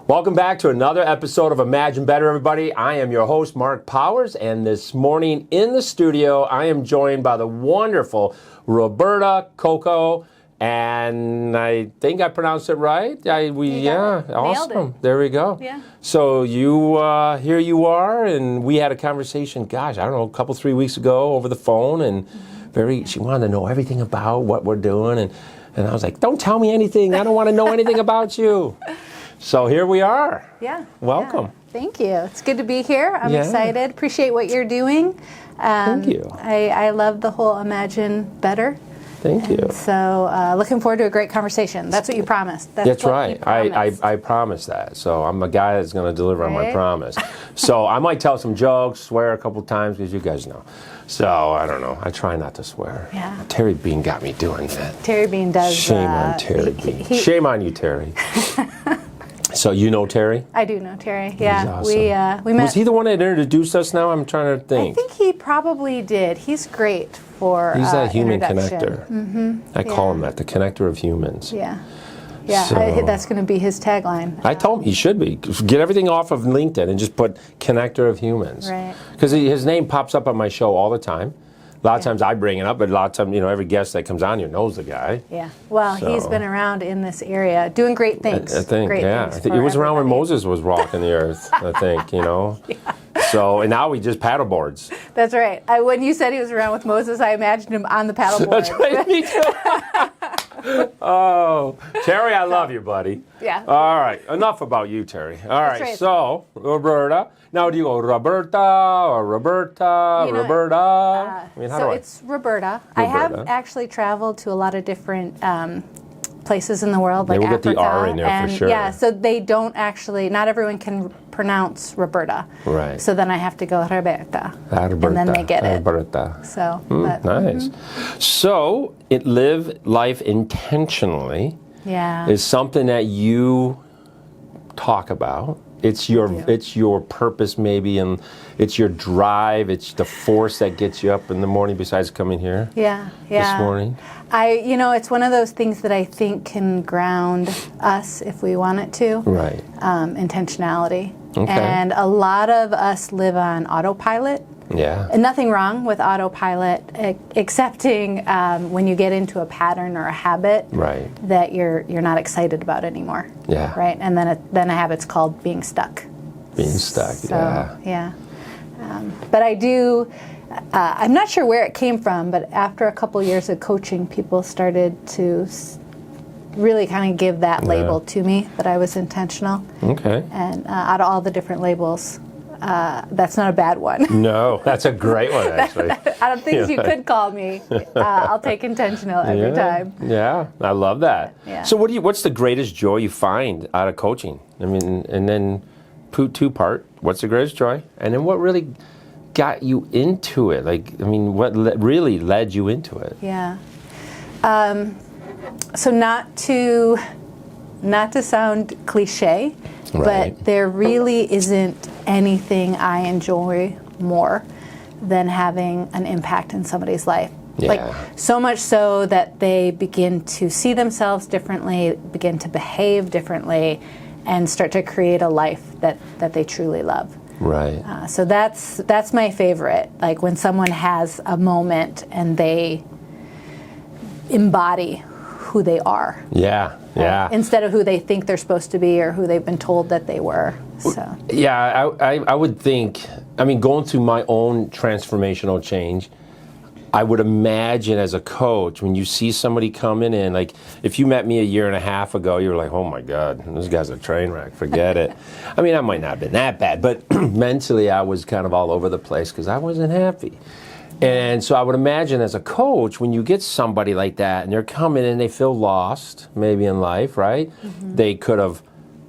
Welcome back to another episode of Imagine Better, everybody. I am your host, Mark Powers, and this morning in the studio, I am joined by the wonderful Roberta Cocco, and I think I pronounced it right. Awesome. There we go. Yeah. So here you are, and we had a conversation, gosh, I don't know, a couple, 3 weeks ago over the phone, and she wanted to know everything about what we're doing, and I was like, don't tell me anything. I don't want to know anything about you. So here we are. Yeah. Welcome. Yeah. Thank you. It's good to be here. I'm excited. Appreciate what you're doing. Thank you. I love the whole Imagine Better. Thank you. So looking forward to a great conversation. That's what you promised. That's right. I promised that. So I'm a guy that's going to deliver on my promise. So I might tell some jokes, swear a couple times, because you guys know. So I don't know. I try not to swear. Yeah. Terry Bean got me doing that. Terry Bean does. Shame on Terry Bean. Shame on you, Terry. So you know Terry? I do know Terry. Yeah. He's awesome. We met. Was he the one that introduced us now? I'm trying to think. I think he probably did. He's great for He's that human introduction. connector. Mm-hmm. I call him that, the connector of humans. Yeah. Yeah, So, that's going to be his tagline. I told him he should be. Get everything off of LinkedIn and just put connector of humans. Right. Because his name pops up on my show all the time. A lot of times I bring it up, but a lot of times, every guest that comes on here knows the guy. Yeah. Well, he's been around in this area doing great things. I think, great yeah. things I think it was around when everybody. Moses was walking the earth, I think, Yeah. So, and now we just paddle boards. That's right. When you said he was around with Moses, I imagined him on the paddleboard. That's right, me too. Oh, Terry, I love you, buddy. Yeah. All right, enough about you, Terry. All right, right. so, Roberta. Now, do you go Roberta or Roberta, Roberta? How do I? It's Roberta. I have actually traveled to a lot of different places in the world, like we'll Africa. get the R in there and for sure. Yeah, so they don't actually, not everyone can pronounce Roberta. Right. So then I have to go Roberta. Roberta. And then they get it. Roberta. So, Nice. So, live life intentionally is something that you talk about. It's your purpose maybe, and it's your drive. It's the force that gets you up in the morning besides coming here. Yeah. This morning. It's one of those things that I think can ground us if we want it to. Right. Intentionality. Okay. And a lot of us live on autopilot. Yeah. And nothing wrong with autopilot, excepting when you get into a pattern or a habit that you're not excited about anymore. Yeah. Right. And then a habit's called being stuck. Being stuck. So, yeah. But I do. I'm not sure where it came from, but after a couple years of coaching, people started to really kind of give that label to me, that I was intentional. Okay. And out of all the different labels, that's not a bad one. No, that's a great one, actually. Out of things you could call me, I'll take intentional every time. Yeah, I love that. Yeah. So what's the greatest joy you find out of coaching? I mean, and then two-part, what's the greatest joy? And then what really got you into it? What really led you into it? Yeah. So not to sound cliche, but there really isn't anything I enjoy more than having an impact in somebody's life. Yeah. Like, so much so that they begin to see themselves differently, begin to behave differently, and start to create a life that they truly love. Right. So that's my favorite. Like when someone has a moment and they embody who they are. Yeah. Yeah. Instead of who they think they're supposed to be or who they've been told that they were. So. Yeah, I would think, going through my own transformational change, I would imagine as a coach, when you see somebody coming in, like if you met me a year and a half ago, you were like, oh my God, this guy's a train wreck, forget it. I might not have been that bad, but mentally I was kind of all over the place because I wasn't happy. And so I would imagine as a coach, when you get somebody like that and they're coming in, they feel lost, maybe in life, right? Mm-hmm. They could have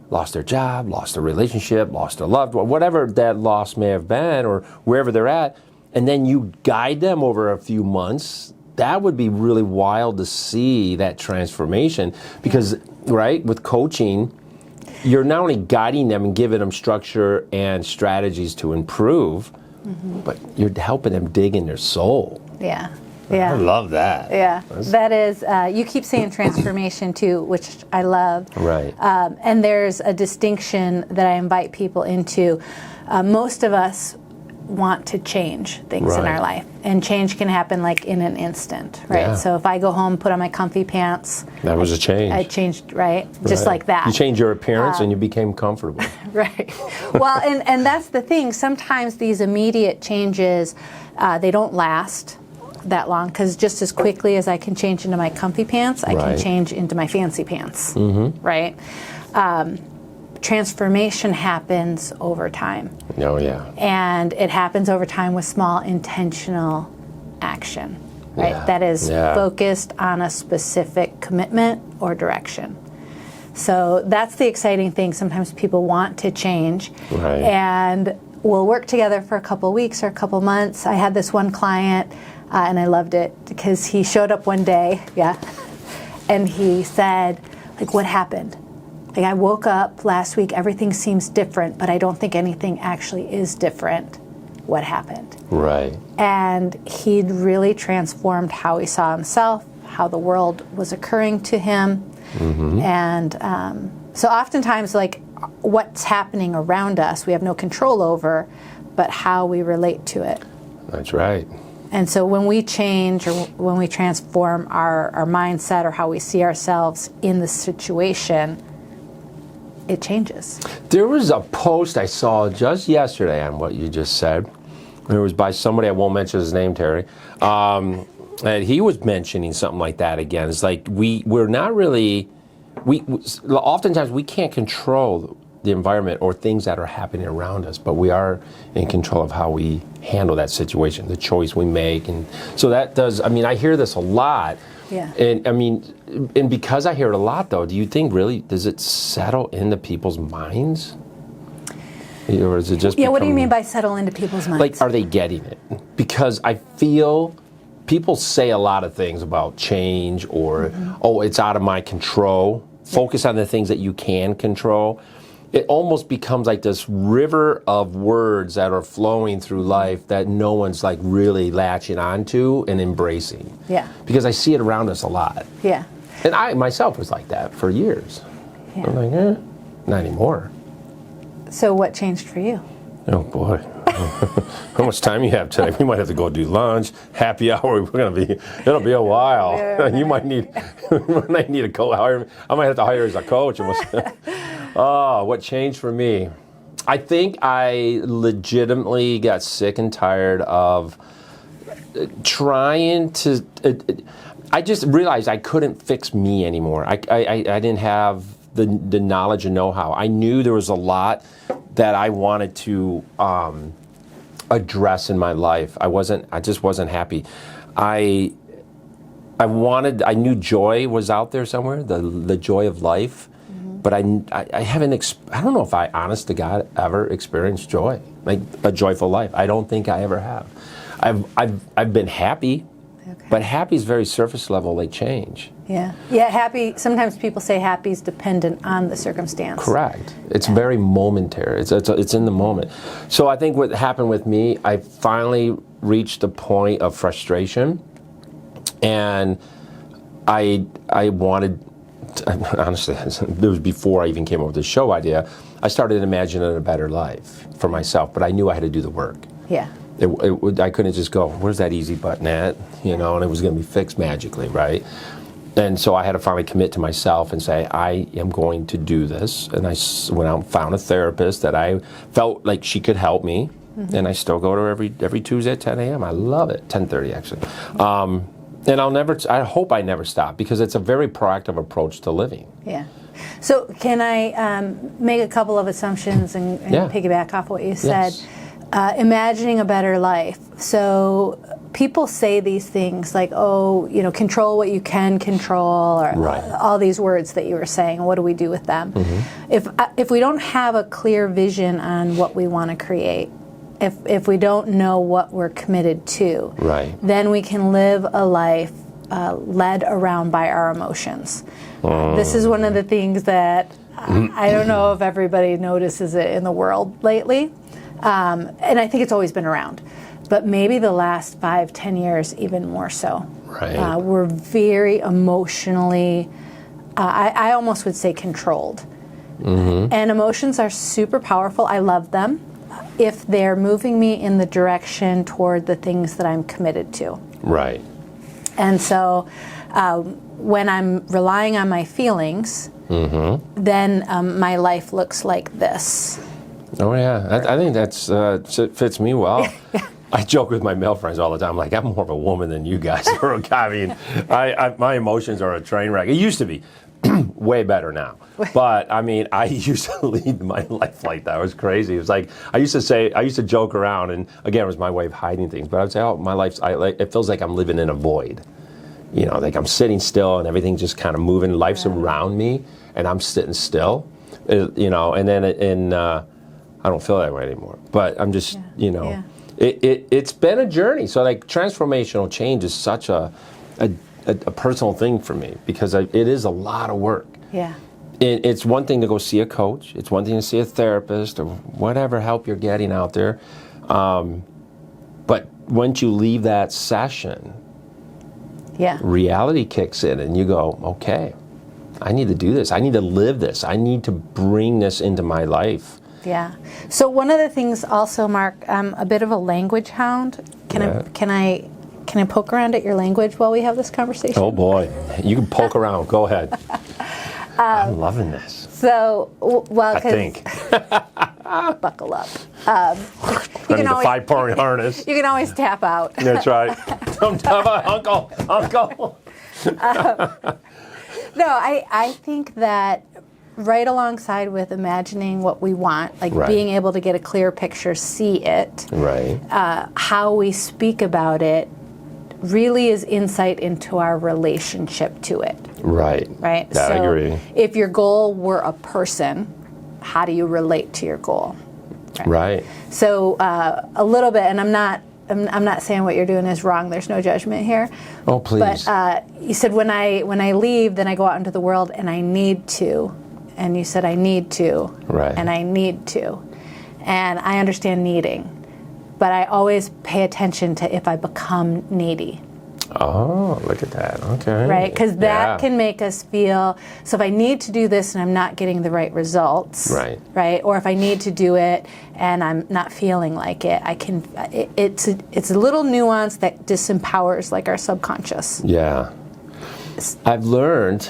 lost their job, lost their relationship, lost a loved one, whatever that loss may have been, or wherever they're at. And then you guide them over a few months. That would be really wild to see that transformation because, right, with coaching, you're not only guiding them and giving them structure and strategies to improve, but you're helping them dig in their soul. Yeah. Yeah. I love that. Yeah, that is, you keep saying transformation too, which I love. Right. And there's a distinction that I invite people into. Most of us want to change things in our life, and change can happen like in an instant, right? Yeah. So if I go home, put on my comfy pants, That was a change. I changed, right? Just like that. You changed your appearance and you became comfortable. Right. Well, and that's the thing. Sometimes these immediate changes, they don't last that long, because just as quickly as I can change into my comfy pants, I can change into my fancy pants, right? Transformation happens over time. Oh, yeah. And it happens over time with small intentional action, right? Yeah. That is focused on a specific commitment or direction. So that's the exciting thing. Sometimes people want to change, and we'll work together for a couple weeks or a couple months. I had this one client, and I loved it because he showed up one day, and he said, like, what happened? Like, I woke up last week, everything seems different, but I don't think anything actually is different. What happened? Right. And he'd really transformed how he saw himself, how the world was occurring to him. And so oftentimes, like, what's happening around us, we have no control over, but how we relate to it. That's right. And so when we change, or when we transform our mindset or how we see ourselves in the situation, it changes. There was a post I saw just yesterday on what you just said. It was by somebody, I won't mention his name, Terry. And he was mentioning something like that again. It's like we're not really, oftentimes we can't control the environment or things that are happening around us, but we are in control of how we handle that situation, the choice we make. And so that does, I mean, I hear this a lot. Yeah. And I mean, and because I hear it a lot, though, do you think really, does it settle into people's minds? Or is it just what do you mean by settle into people's minds? Like, are they getting it? Because I feel people say a lot of things about change, or, oh, it's out of my control. Focus on the things that you can control. It almost becomes like this river of words that are flowing through life that no one's like really latching onto and embracing. Yeah. Because I see it around us a lot. Yeah. And I myself was like that for years. Yeah. I'm like, not anymore. So what changed for you? Oh boy. How much time you have today? We might have to go do lunch, happy hour. It'll be a while. Yeah, you might need a co-hire. I might have to hire as a coach. Oh, what changed for me? I think I legitimately got sick and tired of trying to. I just realized I couldn't fix me anymore. I didn't have the knowledge and know-how. I knew there was a lot that I wanted to address in my life. I just wasn't happy. I knew joy was out there somewhere, the joy of life, but I haven't. I don't know if I, honest to God, ever experienced joy, like a joyful life. I don't think I ever have. I've been happy, but happy is very surface level, like change. Yeah, happy. Sometimes people say happy is dependent on the circumstance. Correct. It's very momentary. It's in the moment. So I think what happened with me, I finally reached a point of frustration, and I wanted. Honestly, it was before I even came up with the show idea. I started imagining a better life for myself, but I knew I had to do the work. Yeah. I couldn't just go, where's that easy button at? And it was going to be fixed magically, right? And so I had to finally commit to myself and say, I am going to do this. And I went out and found a therapist that I felt like she could help me. And I still go to her every Tuesday at 10 a.m. I love it, 10:30 actually. And I hope I never stop, because it's a very proactive approach to living. Yeah. So can I make a couple of assumptions and piggyback off what you said? Yes. Imagining a better life. So people say these things like, control what you can control, or all these words that you were saying. What do we do with them? If we don't have a clear vision on what we want to create, if we don't know what we're committed to, then we can live a life led around by our emotions. This is one of the things that I don't know if everybody notices it in the world lately. And I think it's always been around. but maybe the last 5-10 years even more so. Right. We're very emotionally, I almost would say controlled. And emotions are super powerful. I love them if they're moving me in the direction toward the things that I'm committed to. Right. And so when I'm relying on my feelings, then my life looks like this. Oh yeah, I think that's fits me well. I joke with my male friends all the time, like I'm more of a woman than you guys are a guy. I mean, my emotions are a train wreck. It used to be way better now, but I mean, I used to lead my life like that. It was crazy. It was like I used to joke around, and again, it was my way of hiding things. But I would say, oh, my life's it feels like I'm living in a void. You know, like I'm sitting still and everything's just kind of moving. Life's around me, and I'm sitting still. You know, and then I don't feel that way anymore. But I'm just, you know, it's been a journey. So like transformational change is such a personal thing for me because it is a lot of work. Yeah. It's one thing to go see a coach. It's one thing to see a therapist or whatever help you're getting out there. But once you leave that session, reality kicks in and you go, okay, I need to do this. I need to live this. I need to bring this into my life. Yeah. So one of the things also, Mark, I'm a bit of a language hound. Can I poke around at your language while we have this conversation? Oh boy, you can poke around. Go ahead. I'm loving this. So, well, I think. Buckle up. I need the 5-point harness. You can always tap out. That's right. Don't tap out, Uncle. No, I think that right alongside with imagining what we want, like being able to get a clear picture, see it, how we speak about it really is insight into our relationship to it. Right. Yeah, so I agree. If your goal were a person, how do you relate to your goal? Right. So a little bit, and I'm not saying what you're doing is wrong. There's no judgment here. Oh, please. But you said when I leave, then I go out into the world and I need to. And you said I need to. Right. And I need to. And I understand needing. But I always pay attention to if I become needy. Oh, look at that. Okay. Right? Because that can make us feel, so if I need to do this and I'm not getting the right results. Right? Or if I need to do it and I'm not feeling like it, it's a little nuance that disempowers like our subconscious. Yeah. I've learned,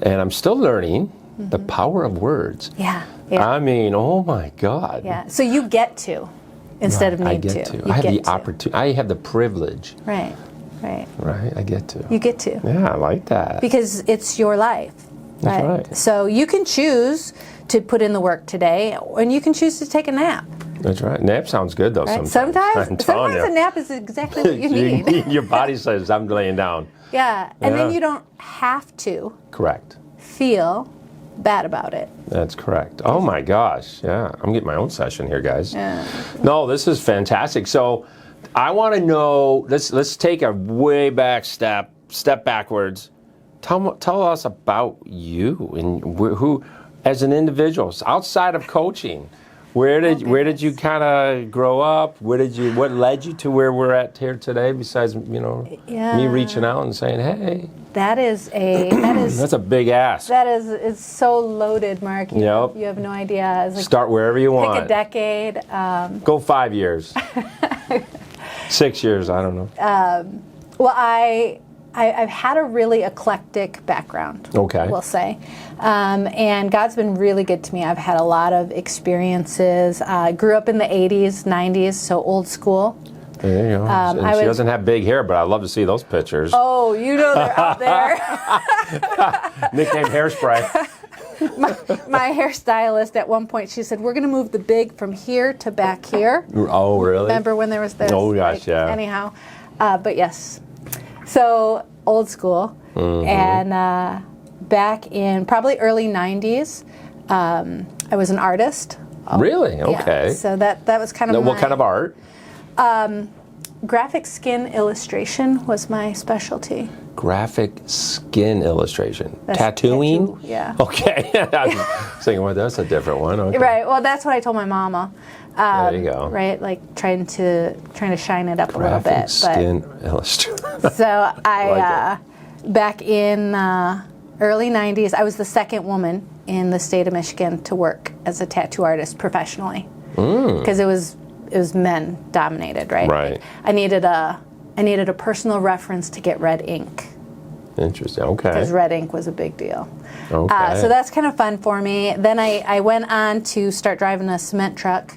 and I'm still learning, the power of words. Yeah. I mean, oh my God. Yeah. So you get to instead of need to. I have the opportunity. I have the privilege. Right. I get to. You get to. Yeah, I like that. Because it's your life. That's right. So you can choose to put in the work today, and you can choose to take a nap. That's right. Nap sounds good though. Right? Sometimes a nap is exactly what you need. Your body says, "I'm laying down." Yeah, and then you don't have to. Correct. Feel bad about it. That's correct. Oh my gosh. Yeah, I'm getting my own session here, guys. Yeah. No, this is fantastic. So, I want to know. Let's take a way back step backwards. Tell us about you and who, as an individual, outside of coaching. Where did you kind of grow up? What led you to where we're at here today? Besides, me reaching out and saying, "Hey." That's a big ask. It's so loaded, Mark. You have no idea. It's like, start wherever you want. Pick a decade. Go 5 years. 6 years. I don't know. Well, I've had a really eclectic background, we'll say. And God's been really good to me. I've had a lot of experiences. I grew up in the 80s, 90s, so old school. There you go. And she doesn't have big hair, but I'd love to see those pictures. Oh, they're out there. Nicknamed Hairspray. My hairstylist at one point, she said, "We're going to move the big from here to back here." Oh, really? Remember when there was this? Oh, gosh, yeah. Anyhow, but yes. So, old school. Mm-hmm. And back in probably early 90s, I was an artist. Really? Okay. Yeah. So that was kind of what kind of art? Graphic skin illustration was my specialty. Graphic skin illustration. Tattooing? Yeah. Okay. I was thinking, well, that's a different one. Okay. Right. Well, that's what I told my mama. There you go. Right, like trying to shine it up a little Graphic bit. skin illustrator. So I, Like back in early 90s, I was the second woman in the state of Michigan to work as a tattoo artist professionally. Because it was men dominated, right? Right. I needed a personal reference to get red ink. Interesting. Okay. Because red ink was a big deal. Okay. So that's kind of fun for me. Then I went on to start driving a cement truck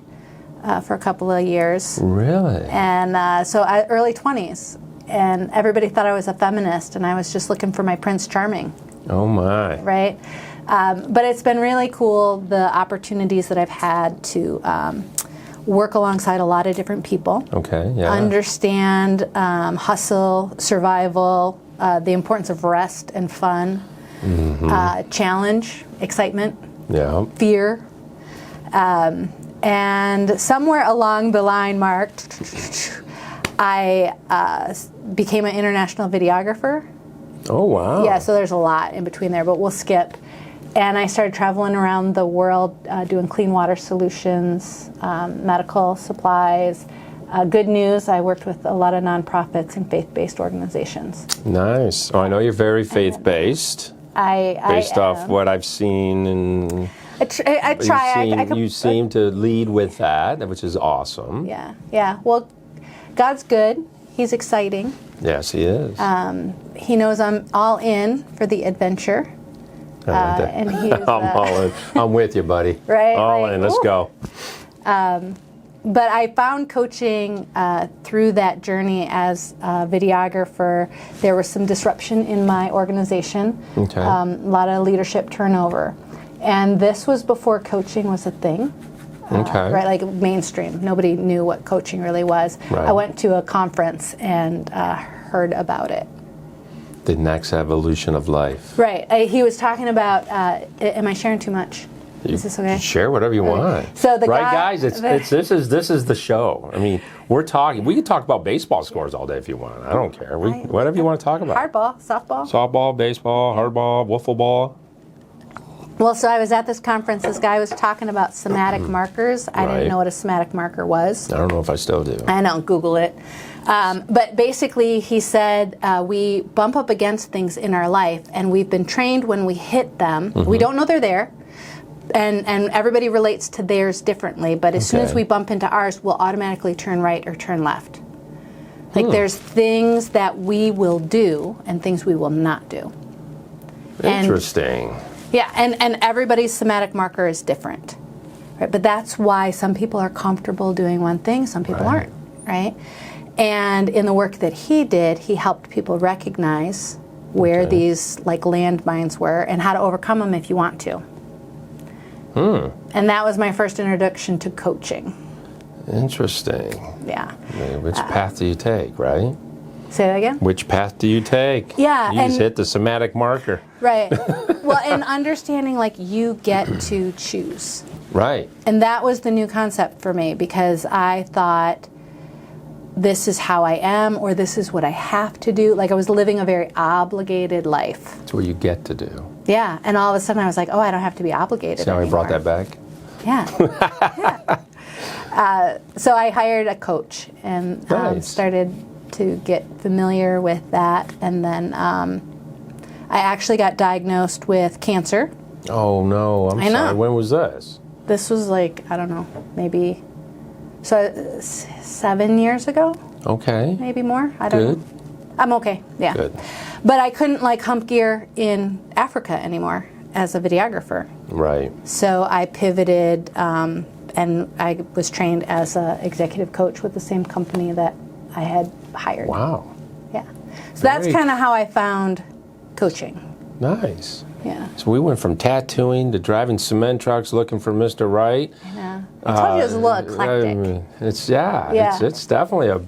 for a couple of years. Really? And so early 20s. And everybody thought I was a feminist, and I was just looking for my Prince Charming. Oh my. Right? But it's been really cool, the opportunities that I've had to work alongside a lot of different people. Okay. Yeah. Understand hustle, survival, the importance of rest and fun, challenge, excitement, Yeah. fear. And somewhere along the line, Mark, I became an international videographer. Oh wow. Yeah, so there's a lot in between there, but we'll skip. And I started traveling around the world doing clean water solutions, medical supplies. Good news, I worked with a lot of nonprofits and faith-based organizations. Nice. Oh, I know you're very faith-based. Based off what I've seen, and I try. you seem to lead with that, which is awesome. Yeah. Well, God's good. He's exciting. Yes, he is. He knows I'm all in for the adventure. And he's, I'm all in. I'm with you, buddy. Right? All like, in. Let's go. But I found coaching through that journey as a videographer. There was some disruption in my organization, Okay. A lot of leadership turnover. And this was before coaching was a thing, Okay. right? Like mainstream. Nobody knew what coaching really was. Right. I went to a conference and heard about it. The next evolution of life. Right. He was talking about, am I sharing too much? Is this okay? Share whatever you want. So the right, guy, guys. This is the show. I mean, we're talking. We can talk about baseball scores all day if you want. I don't care. Whatever you want to talk about. Hardball, softball. Softball, baseball, hardball, wiffle ball. Well, so I was at this conference. This guy was talking about somatic markers. I Right. didn't know what a somatic marker was. I don't know if I still do. I don't Google it. But basically, he said we bump up against things in our life, and we've been trained when we hit them. We don't know they're there. And everybody relates to theirs differently, but as soon as we bump into ours, we'll automatically turn right or turn left. Like there's things that we will do and things we will not do. Interesting. And everybody's somatic marker is different. Right? But that's why some people are comfortable doing one thing, some people aren't, right? And in the work that he did, he helped people recognize where these like landmines were and how to overcome them if you want to. And that was my first introduction to coaching. Interesting. Yeah. Which path do you take, right? Say that again? Which path do you take? Yeah, You just hit the somatic marker. Right. Well, and understanding like you get to choose. Right. And that was the new concept for me because I thought this is how I am or this is what I have to do. Like I was living a very obligated life. It's what you get to do. Yeah. And all of a sudden I was like, oh, I don't have to be obligated See how I anymore. brought that back? Yeah. So I hired a coach and Nice. started to get familiar with that. And then I actually got diagnosed with cancer. Oh, no. I'm I know. sorry. When was this? This was like, I don't know, maybe 7 years ago, Okay. maybe more. I don't Good. know. I'm okay. Yeah. Good. But I couldn't like hump gear in Africa anymore as a videographer. Right. So I pivoted and I was trained as an executive coach with the same company that I had hired. Wow. Yeah. So that's kind of how I found coaching. Nice. Yeah. So we went from tattooing to driving cement trucks looking for Mr. Right. I know. I told you it was a little eclectic. It's it's definitely a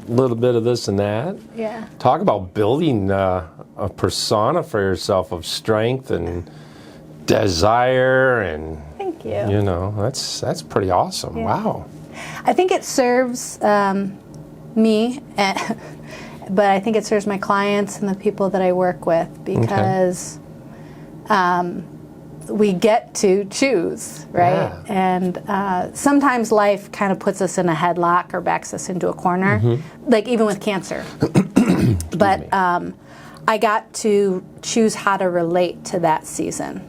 little bit of this and that. Yeah. Talk about building a persona for yourself of strength and desire, and Thank you. you know, that's pretty awesome. Yeah. Wow. I think it serves me, but I think it serves my clients and the people that I work with because we get to choose, right? Yeah. And sometimes life kind of puts us in a headlock or backs us into a corner, like even with cancer. But I got to choose how to relate to that season.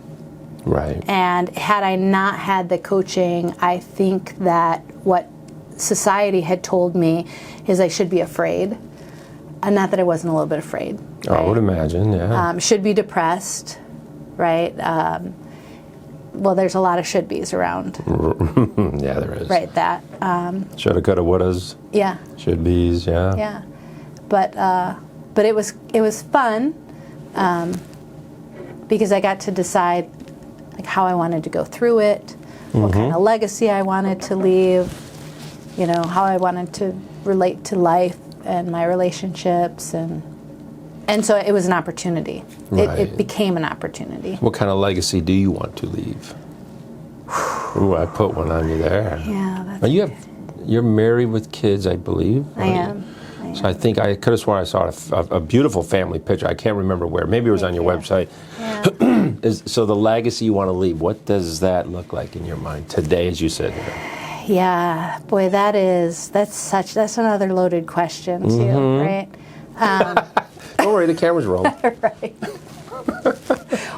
Right. And had I not had the coaching, I think that what society had told me is I should be afraid. And not that I wasn't a little bit afraid. Right? I would imagine, yeah. Should be depressed, right? Well, there's a lot of should be's around. Yeah, there is. Right, that. Shoulda, coulda, wouldas. Yeah. Should be's, yeah. Yeah. But it was fun because I got to decide like how I wanted to go through it, what kind of legacy I wanted to leave, you know, how I wanted to relate to life and my relationships, and so it was an opportunity. Right. It became an opportunity. What kind of legacy do you want to leave? Ooh, I put one on you there. Yeah, Now you're married with kids, I believe. I Right? am. So I think I could have sworn I saw a beautiful family picture. I can't remember where. Maybe it was on your website. Yeah. So the legacy you want to leave, what does that look like in your mind today as you sit here? Yeah, boy, that's another loaded question too, right? Don't worry, the camera's rolling. Right.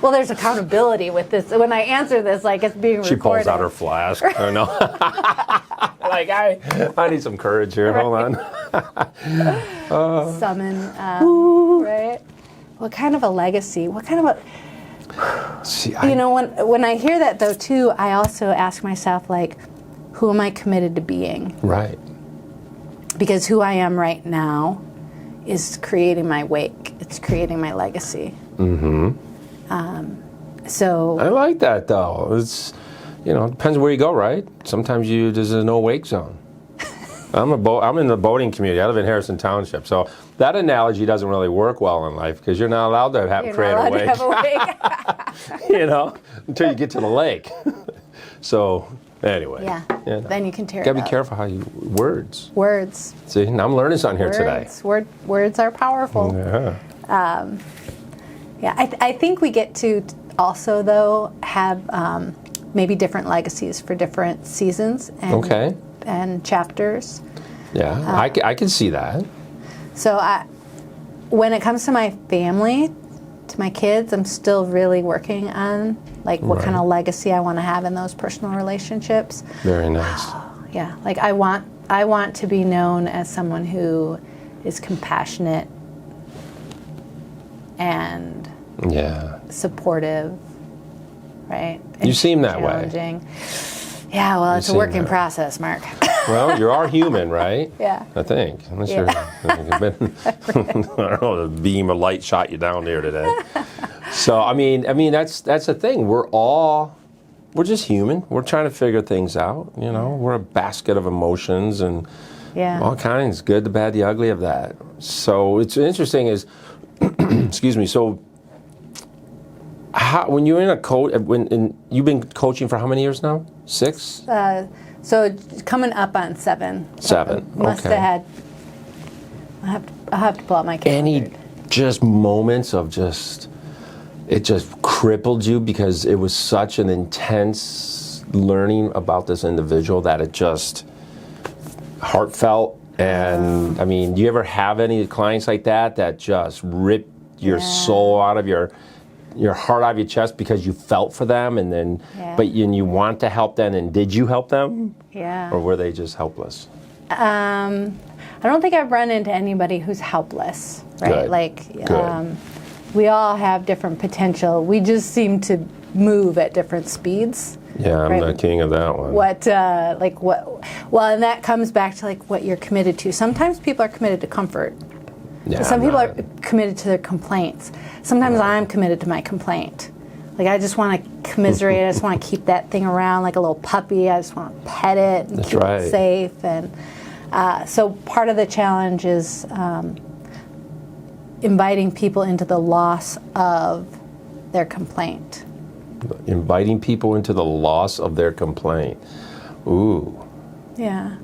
Well, there's accountability with this. When I answer this, like it's being She recorded. pulls out her flask. I know. Like I need some courage here. Hold on. Summon, right? What kind of a legacy? What kind of a? See, You know, when I hear that though too, I also ask myself like, who am I committed to being? Right. Because who I am right now is creating my wake. It's creating my legacy. So I like that though. It's, you know, it depends where you go, right? Sometimes there's a no wake zone. I'm in the boating community. I live in Harrison Township, so that analogy doesn't really work well in life because you're not allowed to create a wake. Have a wake. You know, until you get to the lake. So anyway. Yeah. You know, Then you can tear it gotta be up. careful how you words. Words. See, now I'm learning something here today. Words are powerful. Yeah. Yeah, I think we get to also though have maybe different legacies for different seasons and chapters. Yeah, I can see that. So when it comes to my family, to my kids, I'm still really working on like what kind of legacy I want to have in those personal relationships. Very nice. Yeah, like I want to be known as someone who is compassionate and supportive, right? You seem that way. Challenging. Yeah, well, it's a work in process, Mark. Well, you are human, right? Yeah. I think. Unless you're, I don't know, the beam of light shot you down there today. So, I mean, that's the thing. We're just human. We're trying to figure things out. You know, we're a basket of emotions and all kinds, good, the bad, the ugly of that. So, it's interesting is, excuse me. So, when you're in a coach, you've been coaching for how many years now? 6? So coming up on 7. 7. Must have had. I'll have to pull out my calendar. Any just moments of it just crippled you because it was such an intense learning about this individual that it just heartfelt. And I mean, do you ever have any clients like that just rip your soul out of your heart out of your chest because you felt for them, and then but you want to help them, and did you help them? Yeah. Or were they just helpless? I don't think I've run into anybody who's helpless, right? Good. Like Good. we all have different potential. We just seem to move at different speeds. Yeah, I'm the king of that one. Well, and that comes back to like what you're committed to. Sometimes people are committed to comfort. Yeah, Some people are committed to their complaints. Sometimes I'm committed to my complaint. Like I just want to commiserate. I just want to keep that thing around like a little puppy. I just want to pet it and keep it safe. And so part of the challenge is inviting people into the loss of their complaint. Inviting people into the loss of their complaint. Ooh. Yeah.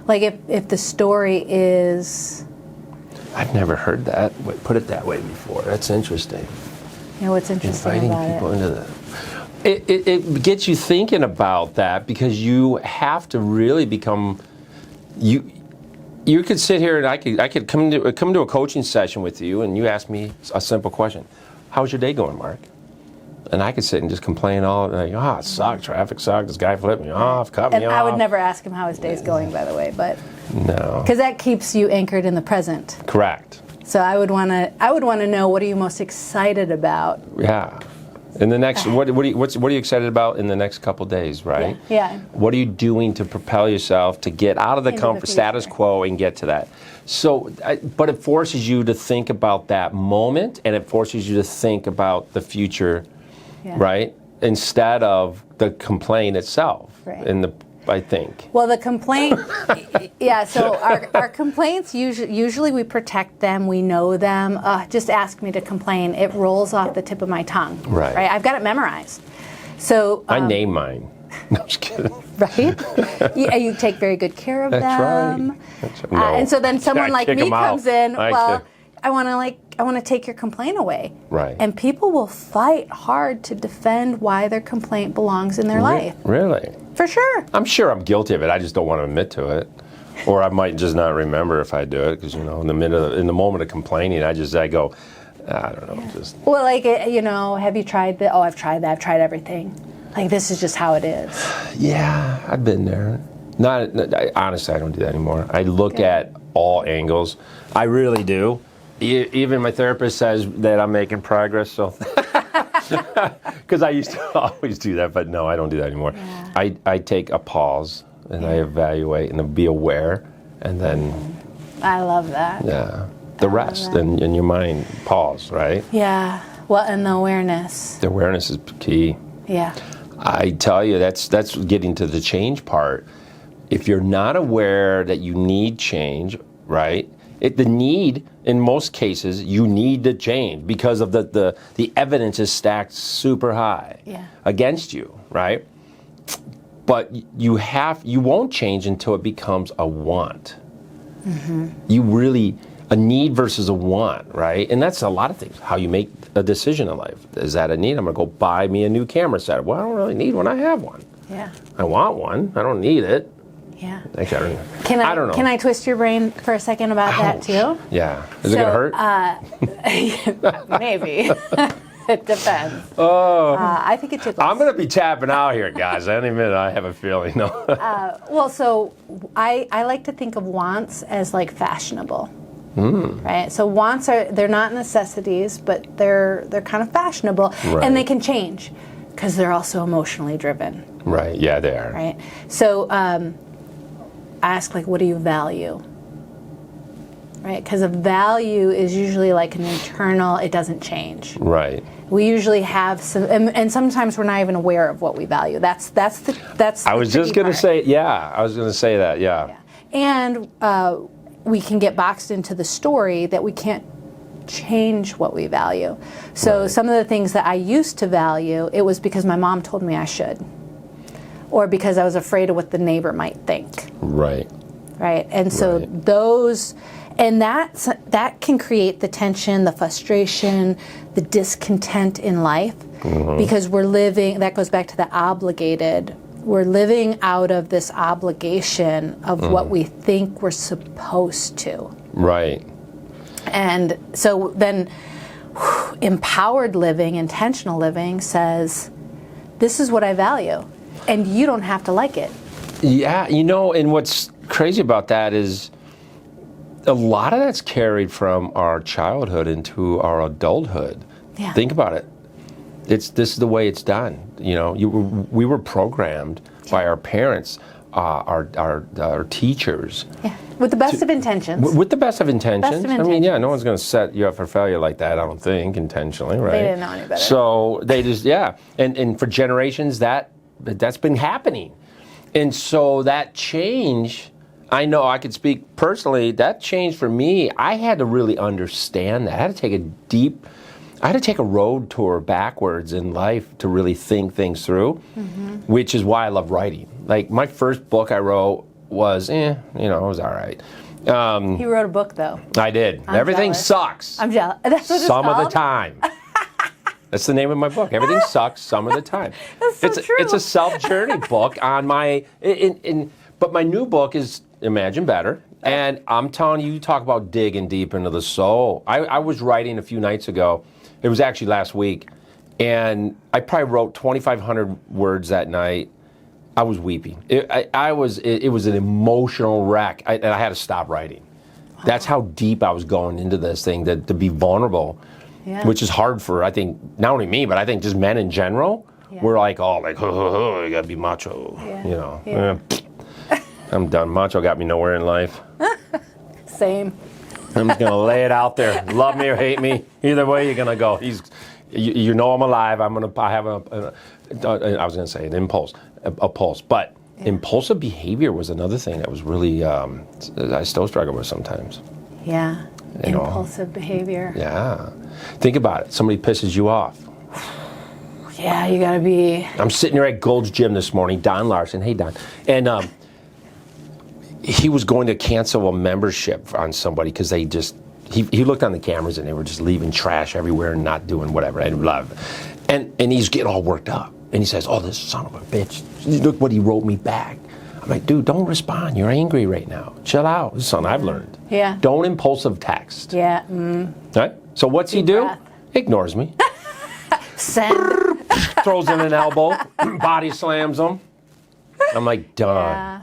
Like if the story is... I've never heard that, put it that way before. That's interesting. You know what's interesting Inviting about people it? into the... it gets you thinking about that, because you have to really become you. You could sit here and I could come to a coaching session with you, and you ask me a simple question: how's your day going, Mark? And I could sit and just complain all like, it sucked, traffic sucked, this guy flipped me off, cut me off. And I would never ask him how his day's going, by the way, but no, because that keeps you anchored in the present. Correct. So I would want to know, what are you most excited about? Yeah. In the next, what are you excited about in the next couple days, right? Yeah. What are you doing to propel yourself to get out of the comfort status quo and get to that? So, but it forces you to think about that moment, and it forces you to think about the future, right? Instead of the complaint itself. Right. I think. Well, the complaint, so our complaints, usually we protect them, we know them. Just ask me to complain. It rolls off the tip of my tongue. Right. I've got it memorized. So I name mine. No, I'm just kidding. Right? You take very good care of them. Right. That's right. No. And so then someone like me comes in, I want to take your complaint away. Right. And people will fight hard to defend why their complaint belongs in their life. Really? For sure. I'm sure I'm guilty of it. I just don't want to admit to it. Or I might just not remember if I do it, because, in the moment of complaining, I go, I don't know. Just. Well, have you tried that? Oh, I've tried that. I've tried everything. Like, this is just how it is. Yeah, I've been there. Honestly, I don't do that anymore. I look at all angles. I really do. Even my therapist says that I'm making progress, so. Because I used to always do that, but no, I don't do that anymore. Yeah. I take a pause, and I evaluate and be aware, and then. I love that. Yeah. The rest in your mind, pause, right? Yeah. Well, and the awareness. The awareness is key. Yeah. I tell you, that's getting to the change part. If you're not aware that you need change, right? The need, in most cases, you need to change because of the evidence is stacked super high against you, right? But you won't change until it becomes a want. Mm-hmm. A need versus a want, right? And that's a lot of things, how you make a decision in life. Is that a need? I'm going to go buy me a new camera set. Well, I don't really need one. I have one. Yeah. I want one. I don't need it. Yeah. I don't know. Can I twist your brain for a second about that too? Yeah. Is it going to hurt? Maybe. It depends. I think it tickles. I'm going to be tapping out here, guys. Any minute, I have a feeling. No. So I like to think of wants as like fashionable. Right? So wants they're not necessities, but they're kind of fashionable, and they can change because they're also emotionally driven. Right. Yeah, they are. Right. So ask, like, what do you value? Right? Because a value is usually like an internal, it doesn't change. Right. We usually have some, and sometimes we're not even aware of what we value. That's I was just going to say, I was going to say that, yeah. And we can get boxed into the story that we can't change what we value. So some of the things that I used to value, it was because my mom told me I should, or because I was afraid of what the neighbor might think. Right. Right. And so those, and that can create the tension, the frustration, the discontent in life, because we're living, that goes back to the obligated, we're living out of this obligation of what we think we're supposed to. Right. And so then empowered living, intentional living says, this is what I value, and you don't have to like it. Yeah, and what's crazy about that is a lot of that's carried from our childhood into our adulthood. Yeah. Think about it. This is the way it's done. We were programmed by our parents, our teachers. Yeah. With the best of intentions. With the best of intentions. I mean, no one's going to set you up for failure like that, I don't think, intentionally, right? They didn't know any better. So they just, and for generations, that's been happening. And so that change, I know I could speak personally, that change for me, I had to really understand that. I had to take a road tour backwards in life to really think things through, which is why I love writing. Like, my first book I wrote was, it was all right. You wrote a book, though. I did. Everything jealous. Sucks. I'm jealous. That's what it's called? Some of the time. That's the name of my book. Everything sucks some of the time. That's so true. It's a self-journey book on my, but my new book is Imagine Better. And I'm telling you, you talk about digging deep into the soul. I was writing a few nights ago. It was actually last week. And I probably wrote 2,500 words that night. I was weeping. It was an emotional wreck. And I had to stop writing. Wow. That's how deep I was going into this thing, to be vulnerable, which is hard for, I think, not only me, but I think just men in general. Yeah. We're like, oh, like, you gotta be macho, you know. Yeah. I'm done. Macho got me nowhere in life. Same. I'm just gonna lay it out there. Love me or hate me, either way you're gonna go. You know I'm alive. I have I was gonna say an impulse, a pulse, but impulsive behavior was another thing that was really I still struggle with sometimes. Yeah, impulsive behavior. Yeah, think about it. Somebody pisses you off. Yeah, you gotta be. I'm sitting here at Gold's Gym this morning. Don Larson, hey Don, and he was going to cancel a membership on somebody because they just. He looked on the cameras and they were just leaving trash everywhere and not doing whatever. I love it. And he's getting all worked up. And he says, oh, this son of a bitch. Look what he wrote me back. I'm like, dude, don't respond. You're angry right now. Chill out. This is something I've learned. Yeah. Don't impulsive text. Yeah. Right? So what's he do? Breath. Ignores me. Send. Throws in an elbow. Body slams him. I'm like, done. Yeah.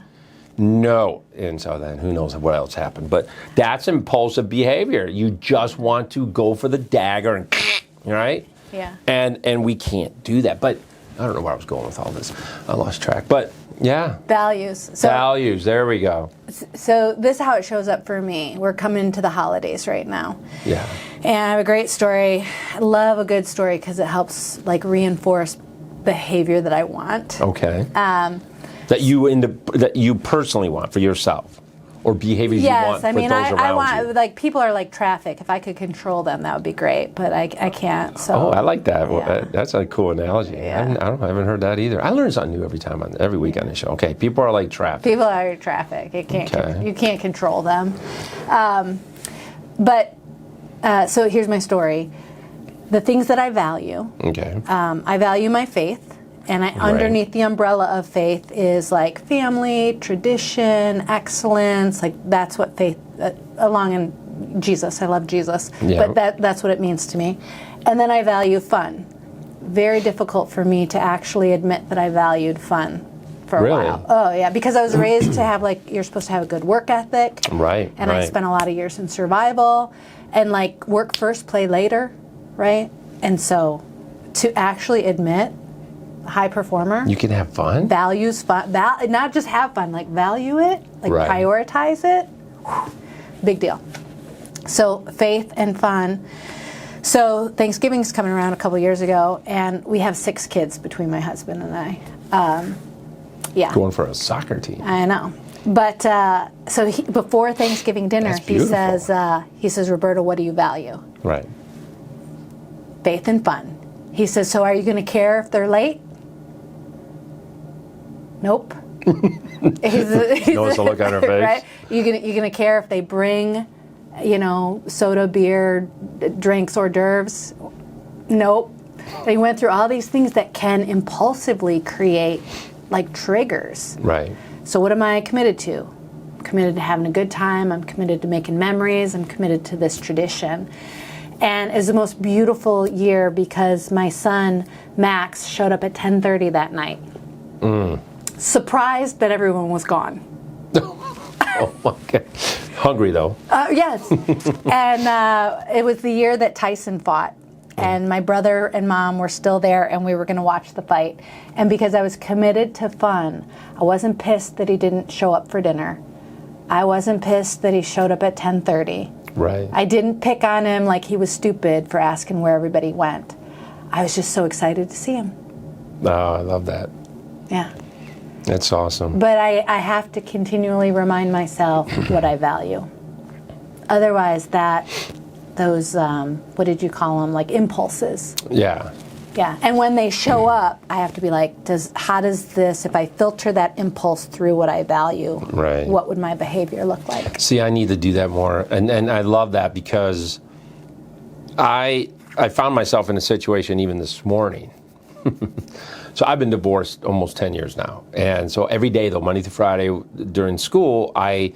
No. And so then who knows what else happened. But that's impulsive behavior. You just want to go for the dagger and, right? Yeah. And we can't do that. But I don't know where I was going with all this. I lost track. But yeah. Values. Values. There we go. So this is how it shows up for me. We're coming to the holidays right now. Yeah. And I have a great story. I love a good story because it helps like reinforce behavior that I want. Okay. That you personally want for yourself, or behaviors you want for those around you. Yes, I want, like, people are like traffic. If I could control them, that would be great, but I can't. So. Oh, I like that. Yeah. Well, that's a cool analogy. Yeah. I haven't heard that either. I learn something new every week on the show. Okay, people are like traffic. People are traffic. You can't control them. So here's my story. The things that I value. Okay. I value my faith. And underneath the umbrella of faith is like family, tradition, excellence. Like that's what faith, along in Jesus. I love Jesus, but that's what it means to me. And then I value fun. Very difficult for me to actually admit that I valued fun for a while. Oh yeah, because I was raised to have you're supposed to have a good work ethic. Right. And I spent a lot of years in survival, and work first, play later, right? And so to actually admit. High performer. You can have fun. Values fun. Not just have fun, value it, prioritize it. Whew, big deal. So faith and fun. So Thanksgiving's coming around a couple years ago, and we have 6 kids between my husband and I. Yeah. Going for a soccer team. I know. But so before Thanksgiving dinner, he says, Roberta, what do you value? Right. Faith and fun. He says, so are you going to care if they're late? Nope. Notice the look on her face. Right? You gonna care if they bring, soda, beer, drinks, hors d'oeuvres? Nope. They went through all these things that can impulsively create triggers. Right. So what am I committed to? I'm committed to having a good time. I'm committed to making memories. I'm committed to this tradition. And it's the most beautiful year because my son, Max, showed up at 10:30 that night. Surprised that everyone was gone. Oh, my God. Hungry, though. Yes. And it was the year that Tyson fought. And my brother and mom were still there, and we were going to watch the fight. And because I was committed to fun, I wasn't pissed that he didn't show up for dinner. I wasn't pissed that he showed up at 10:30. Right. I didn't pick on him like he was stupid for asking where everybody went. I was just so excited to see him. Oh, I love that. Yeah. That's awesome. But I have to continually remind myself what I value. Otherwise, those, what did you call them? Impulses. Yeah. Yeah. And when they show up, I have to be how does this, if I filter that impulse through what I value, right, what would my behavior look like? See, I need to do that more. And I love that because I I found myself in a situation even this morning. So I've been divorced almost 10 years now. And so every day, though, Monday through Friday during school, I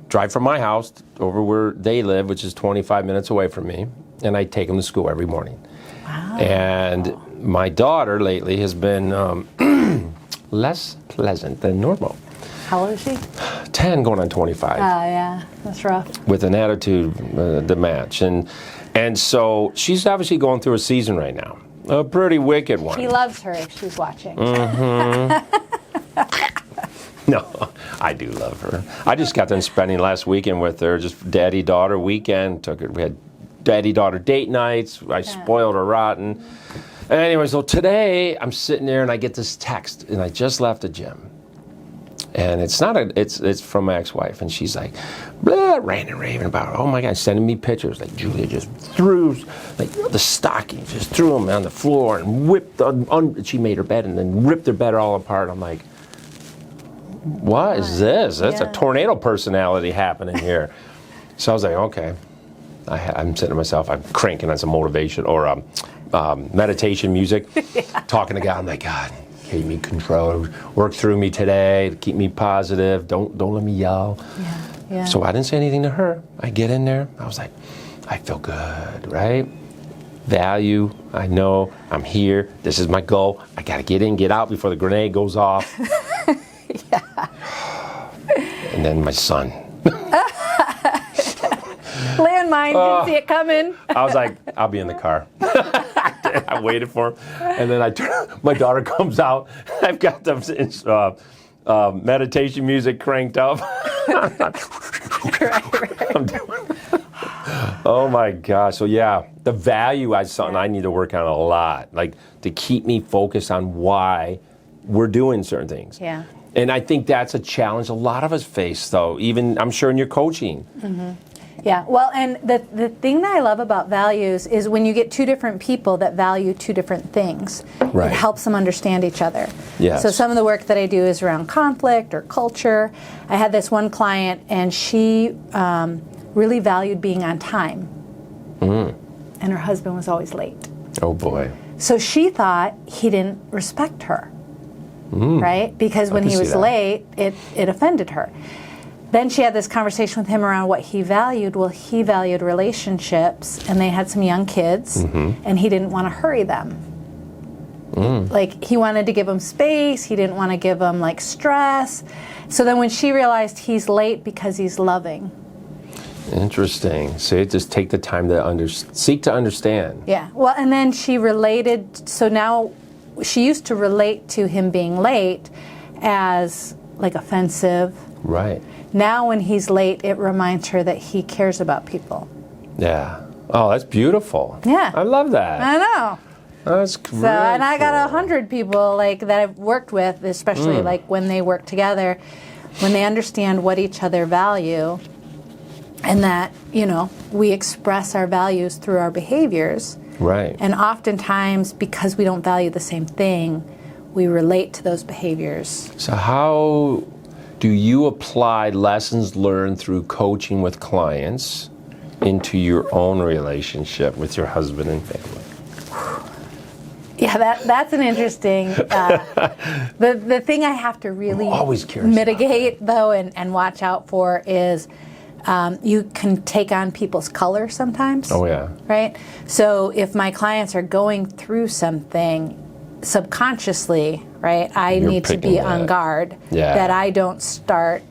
drive from my house over where they live, which is 25 minutes away from me, and I take them to school every morning. Wow. And my daughter lately has been less pleasant than normal. How old is she? 10 going on 25. Yeah, that's rough. With an attitude to match. And so she's obviously going through a season right now. A pretty wicked one. He loves her if she's watching. No, I do love her. I just got done spending last weekend with her, just daddy-daughter weekend. We had daddy-daughter date nights. I spoiled her rotten. Anyway, so today I'm sitting there and I get this text, and I just left the gym. And it's from my ex-wife, and she's like, blah, ranting and raving about, oh my God, sending me pictures. Like Julia just threw, like the stockings, just threw them on the floor and whipped, she made her bed and then ripped her bed all apart. I'm like, what is this? That's a tornado personality happening here. So I was like, okay. I'm saying to myself, I'm cranking on some motivation or meditation music, talking to God. I'm like, God, keep me controlled. Work through me today. Keep me positive. Don't let me yell. Yeah. So I didn't say anything to her. I get in there. I was like, I feel good, right? Value. I know I'm here. This is my goal. I got to get in, get out before the grenade goes off. And then my son. Landmine, didn't see it coming. I was like, I'll be in the car. I waited for him. And then my daughter comes out. I've got the meditation music cranked up. I'm doing. Oh my gosh. So yeah, the value is something I need to work on a lot. Like to keep me focused on why we're doing certain things. Yeah. And I think that's a challenge a lot of us face, though, even I'm sure in your coaching. Mm-hmm. Yeah, well, and the thing that I love about values is when you get two different people that value two different things, right. It helps them understand each other. Yes. So some of the work that I do is around conflict or culture. I had this one client, and she really valued being on time, and her husband was always late. Oh, boy. So she thought he didn't respect her, right? Because when he was late, it offended her. Then she had this conversation with him around what he valued. Well, he valued relationships, and they had some young kids, and he didn't want to hurry them. Like, he wanted to give them space. He didn't want to give them, like, stress. So then when she realized he's late because he's loving. Interesting. So just take the time to seek to understand. Yeah. Well, and then she related. So now she used to relate to him being late as, like, offensive. Right. Now when he's late, it reminds her that he cares about people. Yeah. Oh, that's beautiful. Yeah. I love that. I know. That's So, and I got 100 people like that I've worked with, especially like when they work together, when they understand what each other value, and that, you know, we express our values through our behaviors. Right. And oftentimes, because we don't value the same thing, we relate to those behaviors. So how do you apply lessons learned through coaching with clients into your own relationship with your husband and family? Yeah, that's an interesting. The thing I have to really mitigate though and watch out for is you can take on people's color sometimes. Oh yeah. Right. So if my clients are going through something subconsciously, right, I need to be on guard that I don't start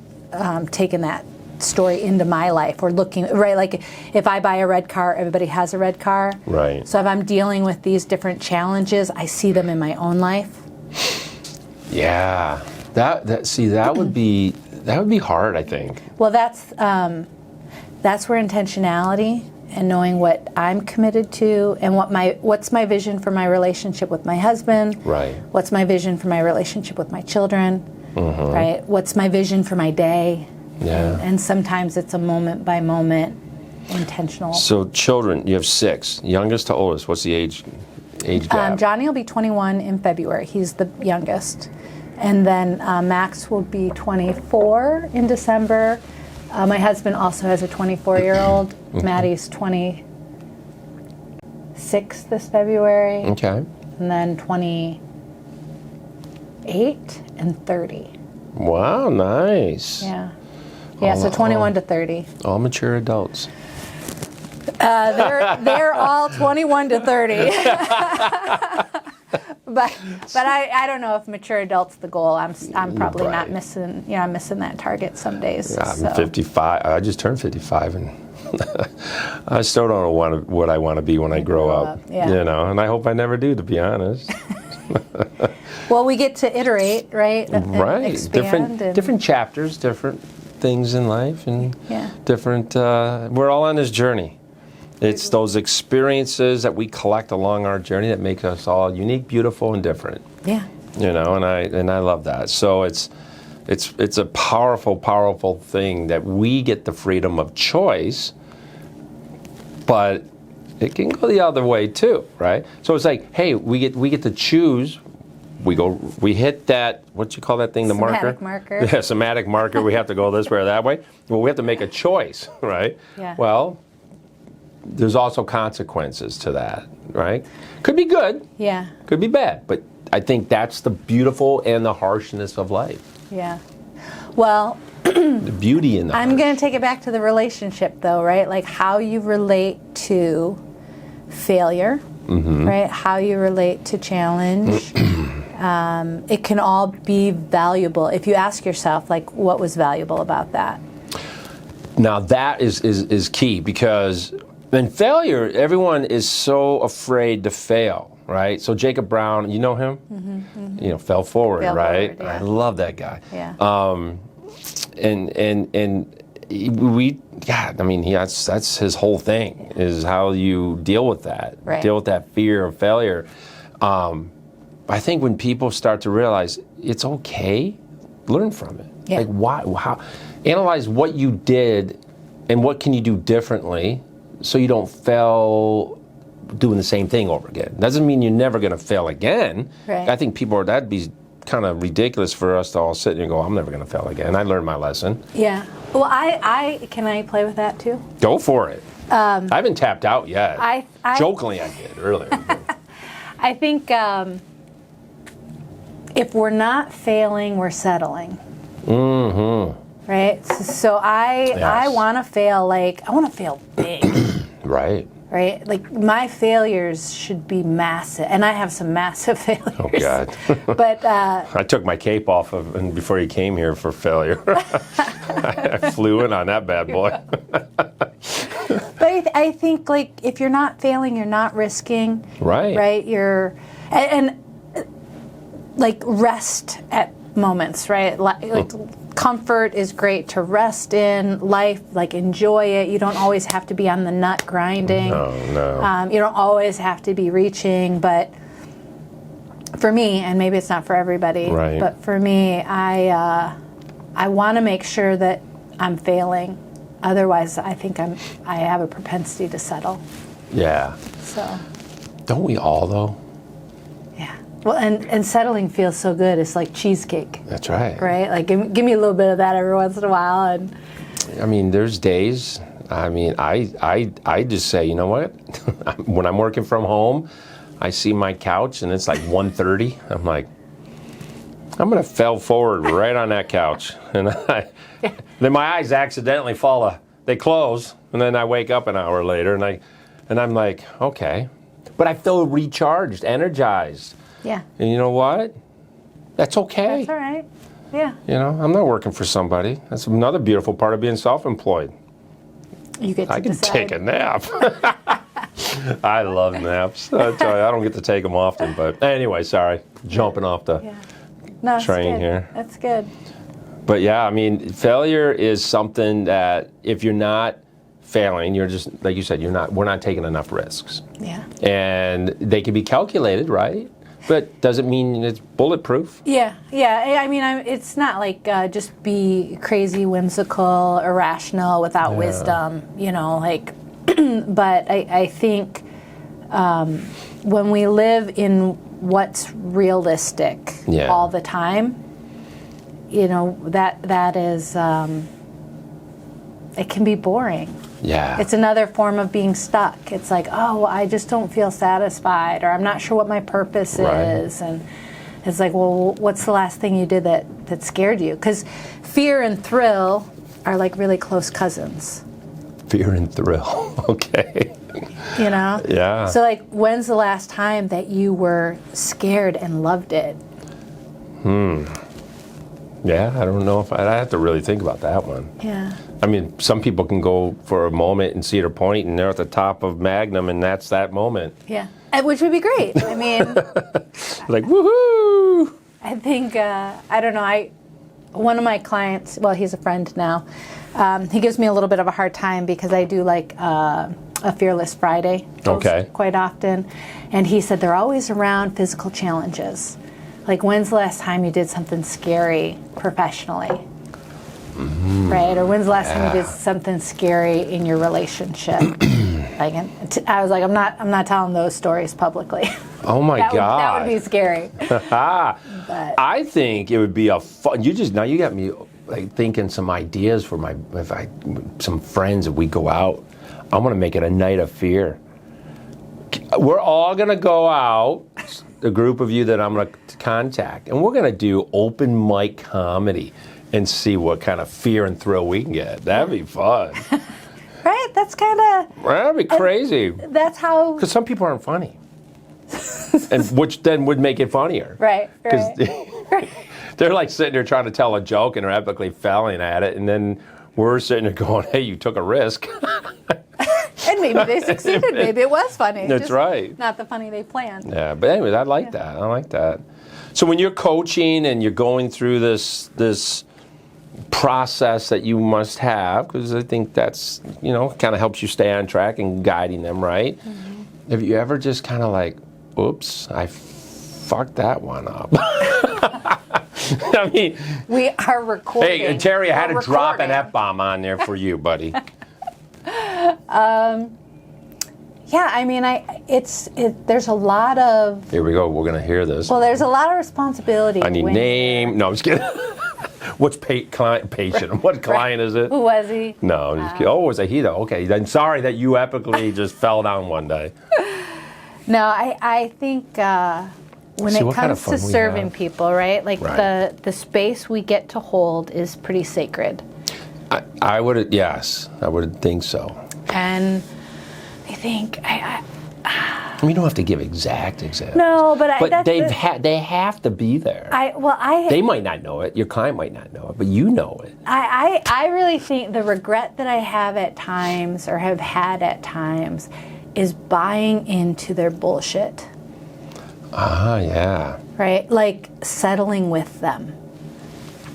taking that story into my life or looking, right, like if I buy a red car, everybody has a red car. Right. So if I'm dealing with these different challenges, I see them in my own life. Yeah. That would be hard, I think. Well, that's where intentionality and knowing what I'm committed to and what's my vision for my relationship with my husband. Right. What's my vision for my relationship with my children. Right. What's my vision for my day. Yeah. And sometimes it's a moment by moment intentional. So children, you have 6. Youngest to oldest, what's the age gap? Johnny will be 21 in February. He's the youngest. And then Max will be 24 in December. My husband also has a 24-year-old. Maddie's 26. 26 this February. Okay. And then 28 and 30. Wow, nice. Yeah. Yeah, so 21 to 30. All mature adults. They're all 21 to 30. But I don't know if mature adult's the goal. I'm probably not missing. I'm missing that target some days. I'm 55. I just turned 55, and I still don't know what I want to be when I grow up. Yeah. And I hope I never do, to be honest. Well, we get to iterate, right? Right. Expand different chapters, different things in life, and different. We're all on this journey. It's those experiences that we collect along our journey that make us all unique, beautiful, and different. Yeah. And I love that. So it's a powerful, powerful thing that we get the freedom of choice, but it can go the other way too, right? So it's like, hey, we get to choose. We hit that, what you call that thing, the somatic marker? Yeah, somatic marker. We have to go this way or that way. Well, we have to make a choice, right? Yeah. Well, there's also consequences to that, right? Could be good. Yeah. Could be bad. But I think that's the beautiful and the harshness of life. Yeah. Well, The beauty in that. I'm going to take it back to the relationship, though, right? Like how you relate to failure, right? How you relate to challenge. It can all be valuable if you ask yourself, like, what was valuable about that? Now that is key, because in failure, everyone is so afraid to fail, right? So Jacob Brown, you know him? Fell forward, Fell right? forward, yeah. I love that guy. Yeah. That's his whole thing, is how you deal with that, Right. deal with that fear of failure. I think when people start to realize it's okay, learn from it. Yeah. Like how, analyze what you did and what can you do differently so you don't fail doing the same thing over again. Doesn't mean you're never going to fail again. Right. I think that'd be kind of ridiculous for us to all sit there and go, I'm never going to fail again. I learned my lesson. Yeah. Well, can I play with that too? Go for it. I haven't tapped out yet. Jokingly, I did earlier. I think if we're not failing, we're settling. Right? So I want to fail, I want to fail big. Right. Right? Like my failures should be massive. And I have some massive failures. Oh, God. But I took my cape off and before you came here for failure. I flew in on that bad boy. But I think, if you're not failing, you're not risking. Right. Right? And rest at moments, right? Comfort is great to rest in. Life, enjoy it. You don't always have to be on the nut grinding. No. You don't always have to be reaching. But for me, and maybe it's not for everybody, right. but for me, I want to make sure that I'm failing. Otherwise, I think I have a propensity to settle. Yeah. So. Don't we all, though? Yeah. Well, and settling feels so good. It's like cheesecake. That's right. Right? Give me a little bit of that every once in a while. And there's days. I just say, you know what? When I'm working from home, I see my couch and it's 1:30. I'm like, I'm gonna fell forward right on that couch, and then my eyes accidentally they close, and then I wake up an hour later, and I'm like, okay, but I feel recharged, energized. Yeah. And you know what? That's okay. That's all right. Yeah. I'm not working for somebody. That's another beautiful part of being self-employed. You get to I can decide. take a nap. I love naps. I don't get to take them often, but anyway, sorry, jumping off the train here. That's good. But yeah, failure is something that if you're not failing, you're just, like you said, we're not taking enough risks. Yeah. And they can be calculated, right? But doesn't mean it's bulletproof. Yeah. It's not just be crazy, whimsical, irrational, without wisdom, but I think when we live in what's realistic all the time, that is, it can be boring. Yeah. It's another form of being stuck. It's like, oh, I just don't feel satisfied, or I'm not sure what my purpose is. And it's like, well, what's the last thing you did that scared you? Because fear and thrill are like really close cousins. Fear and thrill. Okay. You know? Yeah. So like, when's the last time that you were scared and loved it? Yeah, I don't know if I have to really think about that one. Yeah. I mean, some people can go for a moment in Cedar Point and they're at the top of Magnum and that's that moment. Yeah. Which would be great. I mean, Like, woohoo! I think, I don't know, one of my clients, well, he's a friend now, he gives me a little bit of a hard time because I do like a Fearless Friday quite often. And he said they're always around physical challenges. Like, when's the last time you did something scary professionally? Right? Or when's the last time you did something scary in your relationship? Like, I was like, I'm not telling those stories publicly. Oh my God. That would be scary. But I think it would be a fun. Now you got me like thinking some ideas for some friends if we go out. I'm gonna make it a night of fear. We're all gonna go out, the group of you that I'm gonna contact, and we're gonna do open mic comedy and see what kind of fear and thrill we can get. That'd be fun. Right? That's kind of... That'd be crazy. That's how... Because some people aren't funny. And which then would make it funnier. Right. They're like sitting there trying to tell a joke and they're epically failing at it, and then we're sitting there going, hey, you took a risk. And maybe they succeeded. Maybe it was funny. That's just right. Not the funny they planned. Yeah, but anyways, I like that. I like that. So when you're coaching and you're going through this process that you must have, because I think that's, kind of helps you stay on track and guiding them, right? Mm-hmm. Have you ever just kind of like, oops, I fucked that one up? I mean, we are recording. Hey, Terry, I had to drop an F-bomb on there for you, buddy. Yeah, I mean, there's a lot of... Here we go. We're going to hear this. Well, there's a lot of responsibility. I need name. No, I'm just kidding. What's patient? What client is it? Who was he? No, I'm just kidding. Oh, was it he though? Okay, then sorry that you epically just fell down one day. No, I think when it comes to serving people, right? Like the space we get to hold is pretty sacred. I would think so. And I think we don't have to give exact examples. No, but they have to be there. They might not know it. Your client might not know it, but you know it. I really think the regret that I have at times, or have had at times, is buying into their bullshit. Yeah. Right? Like settling with them.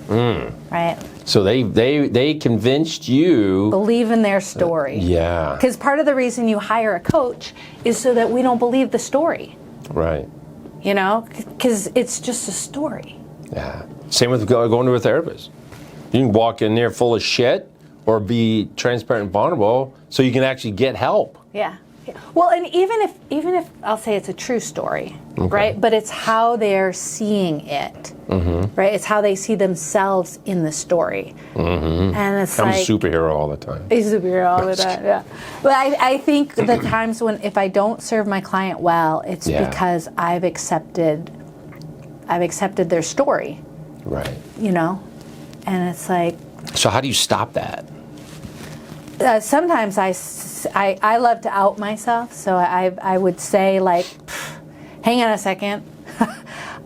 Right? So they convinced you. Believe in their story. Yeah. Because part of the reason you hire a coach is so that we don't believe the story. Right. Because it's just a story. Yeah. Same with going to a therapist. You can walk in there full of shit or be transparent and vulnerable so you can actually get help. Yeah. Well, and even if I'll say it's a true story, right? But it's how they're seeing it, right? It's how they see themselves in the story, and it's I'm a superhero all the time. A superhero all the time, yeah. But I think the times when if I don't serve my client well, it's because I've accepted their story, right? And it's like. So how do you stop that? Sometimes I love to out myself, so I would say like, hang on a second,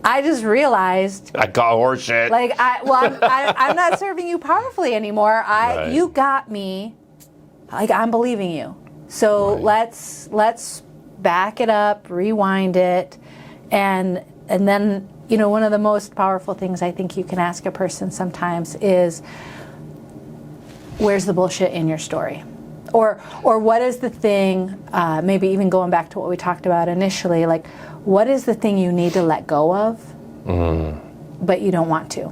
I just realized I got horse shit. Like I'm not serving you powerfully anymore. You got me, like I'm believing you. So let's back it up, rewind it, and then one of the most powerful things I think you can ask a person sometimes is, where's the bullshit in your story? Or what is the thing, maybe even going back to what we talked about initially, like what is the thing you need to let go of, but you don't want to?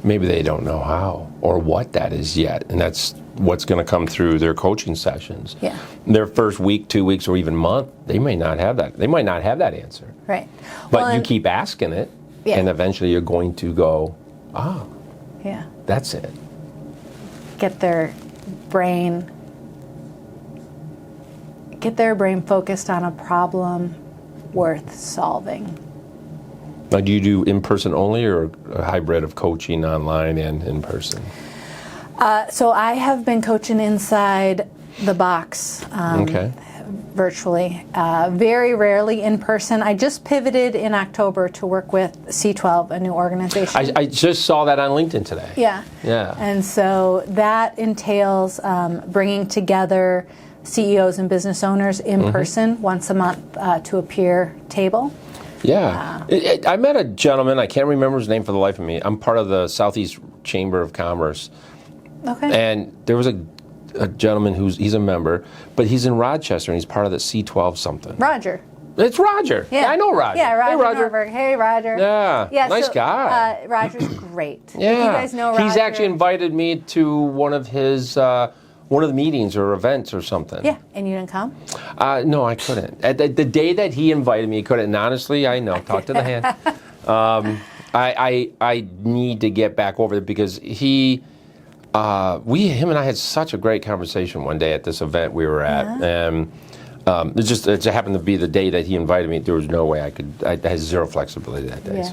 Maybe they don't know how or what that is yet, and that's what's going to come through their coaching sessions. Yeah. Their first week, 2 weeks, or even month, they may not have that. They might not have that answer. Right. But you keep asking it, and eventually you're going to go, yeah, that's it. Get their brain get their brain focused on a problem worth solving. Now, do you do in-person only or a hybrid of coaching online and in-person? So I have been coaching inside the box. Okay. Virtually, very rarely in person. I just pivoted in October to work with C12, a new organization. I just saw that on LinkedIn today. Yeah. Yeah. And so that entails bringing together CEOs and business owners in person once a month to a peer table. Yeah. I met a gentleman, I can't remember his name for the life of me. I'm part of the Southeast Chamber of Commerce. Okay. And there was a gentleman he's a member, but he's in Rochester and he's part of the C12 something. Roger. It's Roger. Yeah, I know Roger. Yeah, Roger. Hey, Roger. Norberg. Hey, Roger. Yeah. Nice guy. Roger's great. Yeah. If you guys know Roger. He's actually invited me to one of his one of the meetings or events or something. Yeah, and you didn't come? No, I couldn't. The day that he invited me, I couldn't. And honestly, I know. Talk to the hand. I need to get back over there because him and I had such a great conversation one day at this event we were at, and it just happened to be the day that he invited me. There was no way I had zero flexibility that day.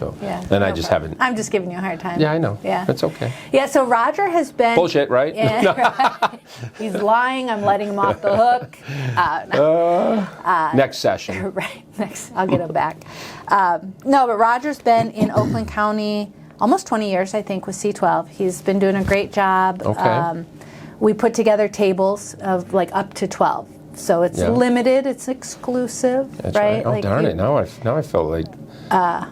And I just haven't. I'm just giving you a hard time. Yeah, I know. Yeah, it's okay. Yeah, so Roger has been bullshit, right? Yeah, he's lying. I'm letting him off the hook. Next session. Right. Next, I'll get him back. No, but Roger's been in Oakland County almost 20 years, I think, with C12. He's been doing a great job. Okay. We put together tables of like up to 12. So it's limited, it's exclusive, That's right? Oh, like darn it! Now I feel like.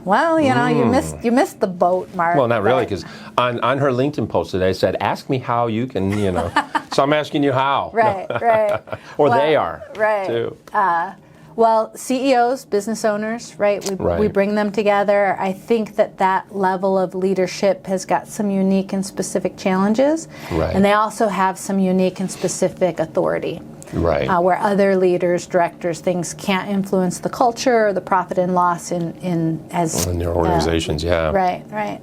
Well, you know, you missed the boat, Mark. Well, not really, because on her LinkedIn post today, it said, "Ask me how you can," you know. So I'm asking you how. Right, right. Or they are. Right. Too. Well, CEOs, business owners, right? We bring them together. I think that level of leadership has got some unique and specific challenges. Right. And they also have some unique and specific authority. Right. Where other leaders, directors, things can't influence the culture or the profit and loss in their organizations, Right, right.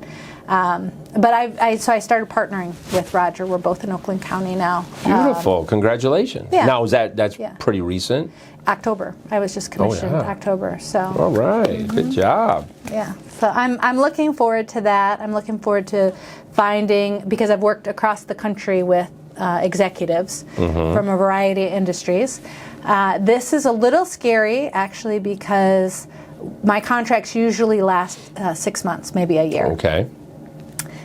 But I started partnering with Roger. We're both in Oakland County now. Beautiful. Congratulations. Yeah. Now, that's pretty recent? October. I was just commissioned October. So. All right. Good job. Yeah. So I'm looking forward to that. I'm looking forward to finding, because I've worked across the country with executives from a variety of industries. This is a little scary, actually, because my contracts usually last 6 months, maybe a year. Okay.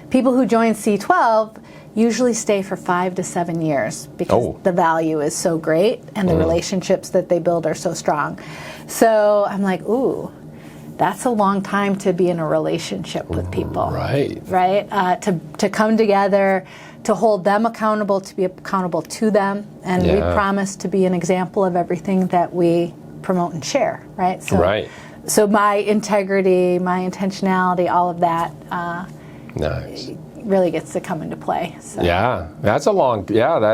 People who join C12 usually stay for 5 to 7 years because the value is so great and the relationships that they build are so strong. So I'm like, ooh, that's a long time to be in a relationship with people. Right. Right? To come together, to hold them accountable, to be accountable to them, and we promise to be an example of everything that we promote and share, right? So my integrity, my intentionality, all of that nice. really gets to come into play. So. Yeah, that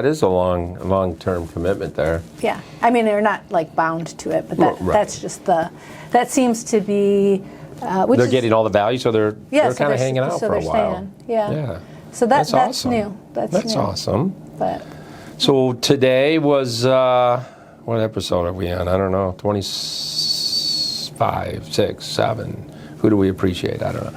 is a long-term commitment there. Yeah, I mean, they're not like bound to it, but that's just that seems to be. They're getting all the value, so they're kind of hanging out for a while. Staying. Yeah. So that's awesome. New. That's new. Awesome. But so today was what episode are we on? I don't know. 25, 6, 7. Who do we appreciate? I don't know.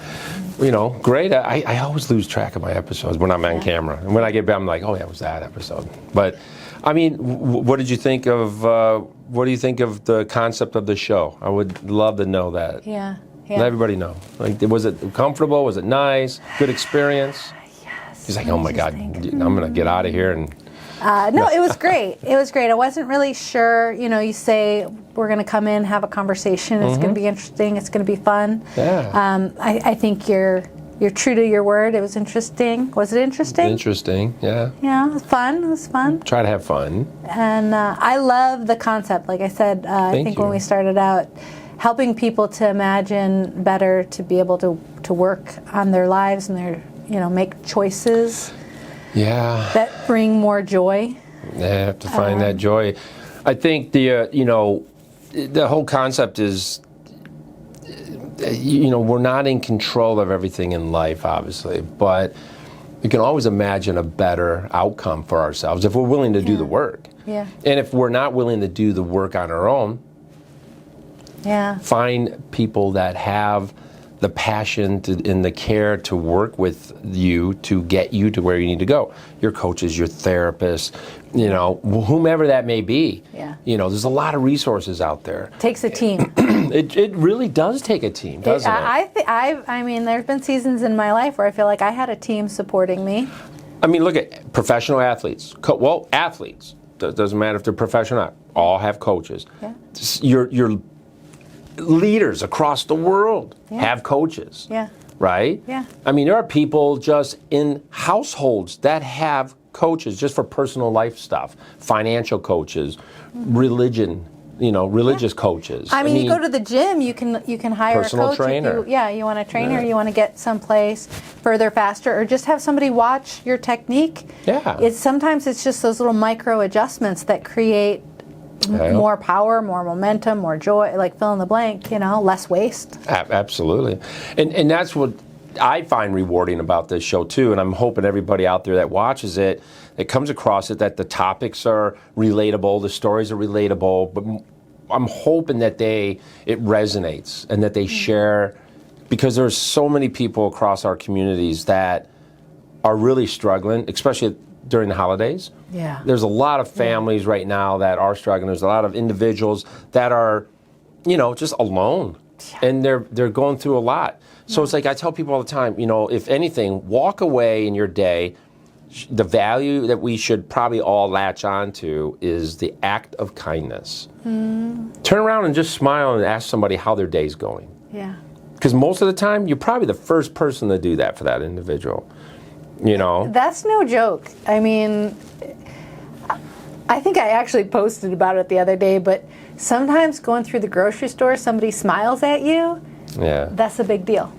You know, great. I always lose track of my episodes when I'm on camera, and when I get back, I'm like, oh yeah, it was that episode. But I mean, what did you think of? What do you think of the concept of the show? I would love to know that. Yeah. Let everybody know. Like, was it comfortable? Was it nice? Good experience? Yes. He's like, oh my God, I'm gonna get out of here and. No, it was great. It was great. I wasn't really sure. You know, you say we're going to come in, have a conversation. It's going to be interesting. It's going to be fun. Yeah. I think you're true to your word. It was interesting. Was it interesting? Interesting. Yeah. Yeah, it was fun. It was fun. Try to have fun. And I love the concept. Like I said, I think when we started out, helping people to imagine better, to be able to work on their lives and make choices. Yeah. That bring more joy. They have to find that joy. I think the whole concept is, we're not in control of everything in life, obviously, but we can always imagine a better outcome for ourselves if we're willing to do the work. Yeah. And if we're not willing to do the work on our own, find people that have the passion and the care to work with you to get you to where you need to go. Your coaches, your therapists, whomever that may be. Yeah. There's a lot of resources out there. Takes a team. It really does take a team, doesn't it? I mean, there's been seasons in my life where I feel like I had a team supporting me. I mean, look at professional athletes. Athletes. Doesn't matter if they're professional or not. All have coaches. Yeah. Your leaders across the world have coaches. Yeah. Right? Yeah. I mean, there are people just in households that have coaches just for personal life stuff, financial coaches, religion, religious coaches. I mean, you go to the gym, you can hire a personal coach. trainer. You want a trainer, you want to get someplace further, faster, or just have somebody watch your technique. Yeah. Sometimes it's just those little micro adjustments that create more power, more momentum, more joy, like fill in the blank, less waste. Absolutely. And that's what I find rewarding about this show too, and I'm hoping everybody out there that watches it comes across it, that the topics are relatable, the stories are relatable, but I'm hoping that it resonates and that they share, because there's so many people across our communities that are really struggling, especially during the holidays. Yeah. There's a lot of families right now that are struggling. There's a lot of individuals that are, just alone, and they're going through a lot. So it's like I tell people all the time, if anything, walk away in your day. The value that we should probably all latch on to is the act of kindness. Turn around and just smile and ask somebody how their day's going. Yeah. Because most of the time, you're probably the first person to do that for that individual. That's no joke. I mean, I think I actually posted about it the other day, but sometimes going through the grocery store, somebody smiles at you. Yeah. That's a big deal.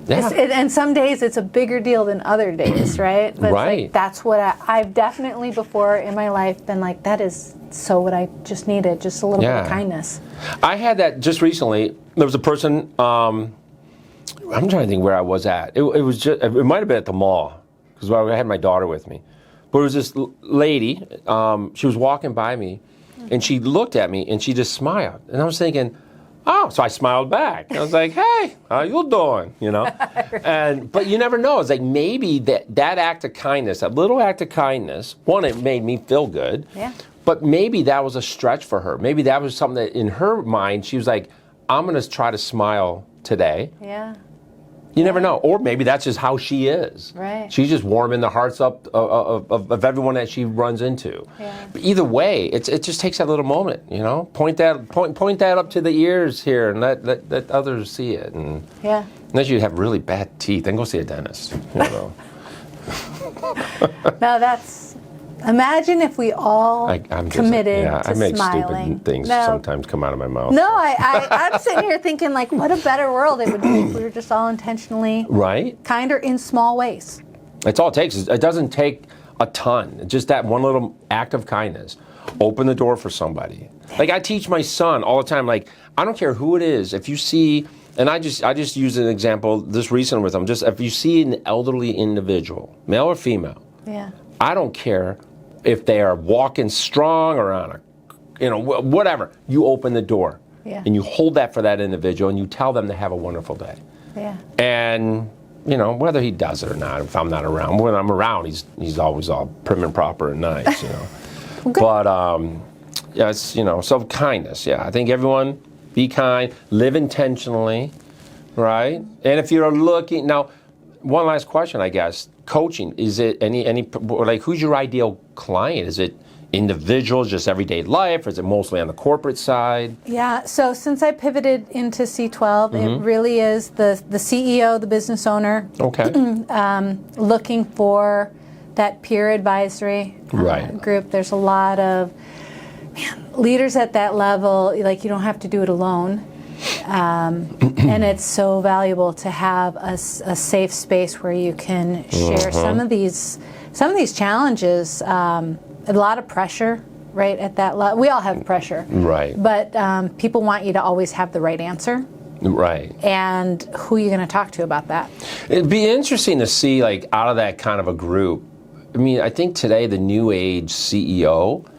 Yeah. And some days it's a bigger deal than other days, right? But right. It's like, that's what I've definitely before in my life been like, that is so what I just needed, just a little bit of kindness. I had that just recently. There was a person, I'm trying to think where I was at. It might have been at the mall, because I had my daughter with me. But it was this lady, she was walking by me, and she looked at me, and she just smiled. And I was thinking, oh, so I smiled back. I was like, hey, how you doing? But you never know. It's like maybe that act of kindness, that little act of kindness, one, it made me feel good. Yeah. But maybe that was a stretch for her. Maybe that was something that in her mind, she was like, I'm going to try to smile today. Yeah. You never know. Or maybe that's just how she is. Right. She's just warming the hearts up of everyone that she runs into. Yeah. But either way, it just takes that little moment, Point that up to the ears here and let others see it. And unless you have really bad teeth, then go see a dentist. No, imagine if we all committed to I make smiling. stupid things sometimes come out of my mouth. No, I'm sitting here thinking, like, what a better world it would be if we were just all intentionally kinder in small ways. That's all it takes. It doesn't take a ton. Just that one little act of kindness. Open the door for somebody. Like I teach my son all the time, like, I don't care who it is. If you see, and I just use an example this recent with them, just if you see an elderly individual, male or female, I don't care if they are walking strong or on whatever, you open the door and you hold that for that individual and you tell them to have a wonderful day. Yeah. And, whether he does it or not, if I'm not around. When I'm around, he's always all prim and proper and nice, But, it's, so kindness, I think everyone be kind, live intentionally, right? And if you're looking, now, one last question, I guess. Coaching, is it any like who's your ideal client? Is it individuals, just everyday life, or is it mostly on the corporate side? Yeah, so since I pivoted into C12, it really is the CEO, the business owner, looking for that peer advisory group. There's a lot of leaders at that level, like you don't have to do it alone. And it's so valuable to have a safe space where you can share some of these challenges. A lot of pressure, right, at that level. We all have pressure. Right. But people want you to always have the right answer. Right. And who are you going to talk to about that? It'd be interesting to see, like, out of that kind of a group. I mean, I think today the new age CEO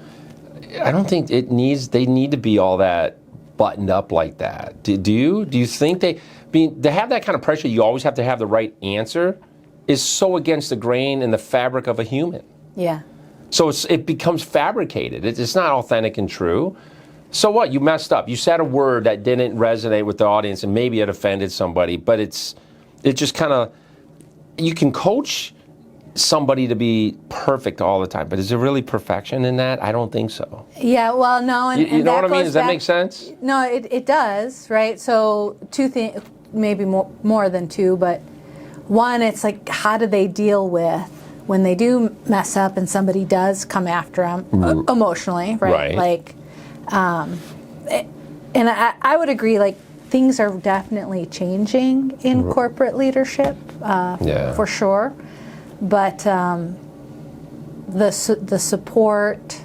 I don't think they need to be all that buttoned up like that. Do you think to have that kind of pressure, you always have to have the right answer, is so against the grain and the fabric of a human. Yeah. So it becomes fabricated. It's not authentic and true. So what? You messed up. You said a word that didn't resonate with the audience, and maybe it offended somebody. But it just kind of, you can coach somebody to be perfect all the time, but is there really perfection in that? I don't think so. Yeah, well, no, and you know what I mean? Does that make sense? No, it does, right? So two things, maybe more than two, but one, it's like, how do they deal with when they do mess up and somebody does come after them emotionally, right? Like, and I would agree, like, things are definitely changing in corporate leadership, for sure. But the support,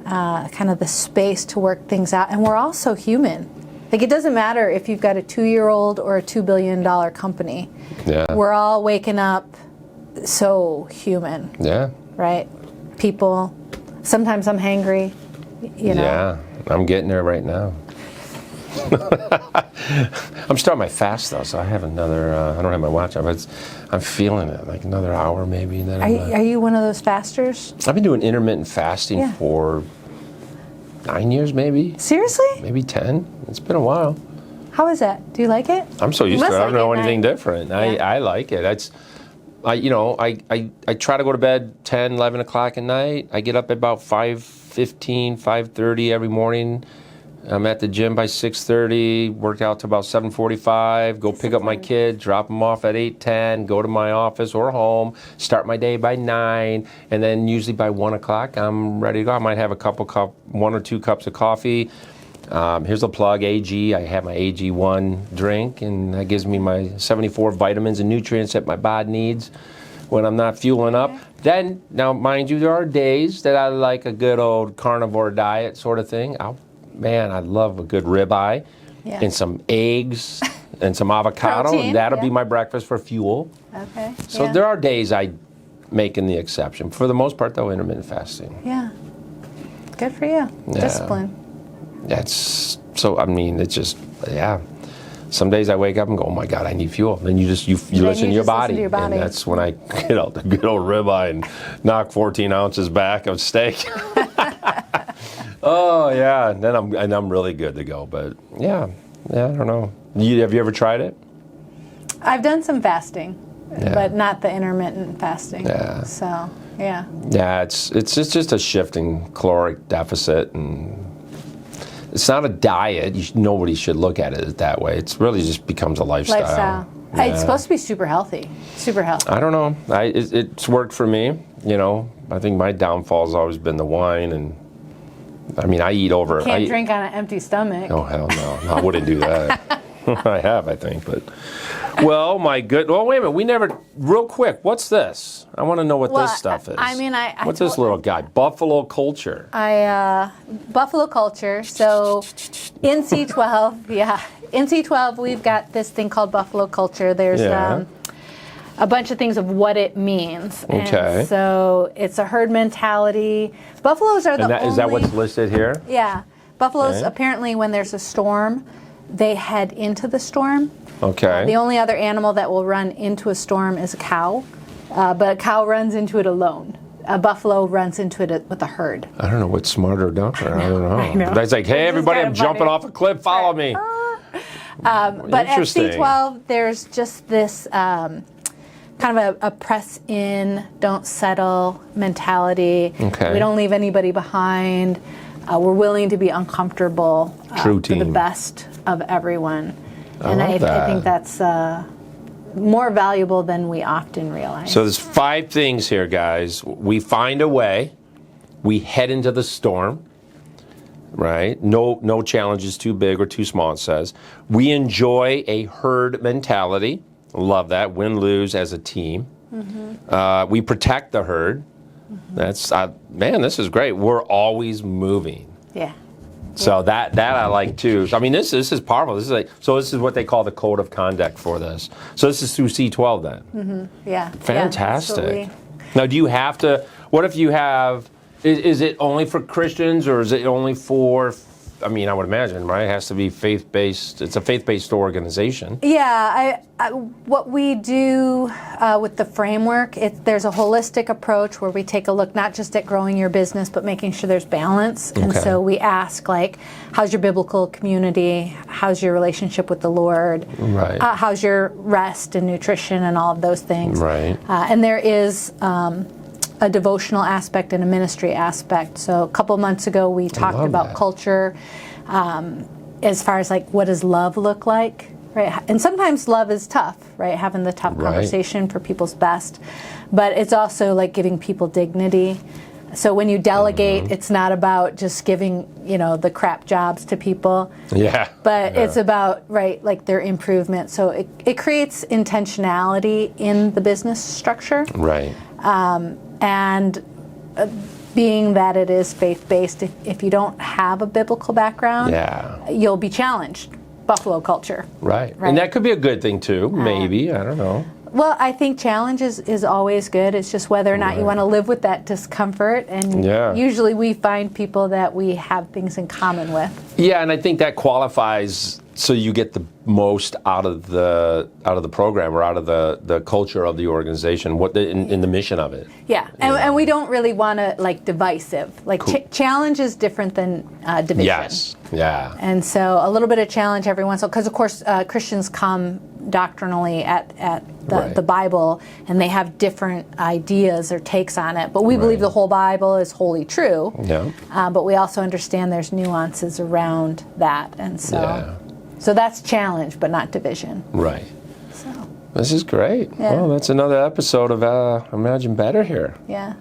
kind of the space to work things out, and we're all so human. Like, it doesn't matter if you've got a 2-year-old or a $2 billion company. Yeah. We're all waking up so human. Yeah. Right? People, sometimes I'm hangry, you know. Yeah, I'm getting there right now. I'm starting my fast though, so I have another. I don't have my watch on, but I'm feeling it, like another hour maybe. And then are you one of those fasters? I've been doing intermittent fasting for 9 years, maybe. Seriously? Maybe 10. It's been a while. How is that? Do you like it? I'm so used to it. I don't know anything different. Yeah. I like it. I try to go to bed 10, 11 o'clock at night. I get up at about 5:15, 5:30 every morning. I'm at the gym by 6:30, work out to about 7:45, go pick up my kid, drop them off at 8:10, go to my office or home, start my day by 9, and then usually by 1 o'clock, I'm ready to go. I might have 1 or 2 cups of coffee. Here's a plug, AG. I have my AG1 drink, and that gives me my 74 vitamins and nutrients that my body needs when I'm not fueling up. Then, now mind you, there are days that I like a good old carnivore diet sort of thing. I love a good ribeye and some eggs and some avocado. Protein, and that'll be my breakfast for fuel. Okay. So there are days I making the exception. For the most part, though, intermittent fasting. Yeah. Good for you. Yeah. Discipline. It's just, Some days I wake up and go, oh my God, I need fuel. Then you listen to your body. And that's when I get out the good old ribeye and knock 14 ounces back of steak. Oh yeah, and then I'm really good to go. But yeah, I don't know. Have you ever tried it? I've done some fasting, but not the intermittent fasting. Yeah. So yeah. Yeah, it's just a shifting caloric deficit, and it's not a diet. Nobody should look at it that way. It's really just becomes a lifestyle. Yeah. It's supposed to be super healthy. Super healthy. I don't know. It's worked for me. I think my downfall has always been the wine and. I eat over. You can't drink on an empty stomach. Oh, hell no. I wouldn't do that. I have, I think. But, well, wait a minute. Real quick, what's this? I want to know what this stuff is. What's this little guy? Buffalo culture. Buffalo culture. So, in C12, in C12, we've got this thing called buffalo culture. There's a bunch of things of what it means. Okay. And so it's a herd mentality. Buffaloes are Is that what's listed here? Yeah. Buffaloes, apparently, when there's a storm, they head into the storm. Okay. The only other animal that will run into a storm is a cow, but a cow runs into it alone. A buffalo runs into it with a herd. I don't know what's smarter or dumber. I don't know. That's like, hey, everybody, I'm jumping off a cliff. Follow me. But at C12, there's just this kind of a press in, don't settle mentality. Okay. We don't leave anybody behind. We're willing to be uncomfortable for the best of everyone. I think that's more valuable than we often realize. So there's 5 things here, guys. We find a way. We head into the storm. Right? No challenge is too big or too small, it says. We enjoy a herd mentality. Love that. Win, lose as a team. Mm-hmm. We protect the herd. Mm-hmm. That's this is great. We're always moving. Yeah. So that I like too. This is powerful. This is what they call the code of conduct for this. So this is through C12 then. Mm-hmm. Yeah. Fantastic. Now, do you have to? What if you have Is it only for Christians, or is it only for? I mean, I would imagine, right? It has to be faith-based. It's a faith-based organization. Yeah, what we do with the framework, there's a holistic approach where we take a look not just at growing your business, but making sure there's balance. And Okay. so we ask, like, how's your biblical community? How's your relationship with the Lord? Right. How's your rest and nutrition and all of those things? Right. And there is a devotional aspect and a ministry aspect. So a couple months ago, we talked about that. culture as far as, like, what does love look like, right? And sometimes love is tough, right? Having the tough Right. conversation for people's best. But it's also like giving people dignity. So when you delegate, it's not about just giving, the crap jobs to people. Yeah. But Yeah. it's about, right, like their improvement. So it creates intentionality in the business structure. Right. And being that it is faith-based, if you don't have a biblical background, Yeah. you'll be challenged. Buffalo culture. Right. Right. And that could be a good thing too. Maybe. I don't know. Well, I think challenge is always good. It's just whether or not you want to live with that discomfort. And Yeah. usually we find people that we have things in common with. Yeah, and I think that qualifies so you get the most out of the program, or out of the culture of the organization, in the mission of it. Yeah, and we don't really want to, like, divisive. Like, Cool. challenge is different than division. Yes. Yeah. And so a little bit of challenge every once in a while, because of course Christians come doctrinally at Right. the Bible, and they have different ideas or takes on it. But we believe Right. the whole Bible is wholly true. Yeah. But we also understand there's nuances around that, and so Yeah. so that's challenge, but not division. Right. So This is great. Yeah. Well, that's another episode of Imagine Better here. yeah.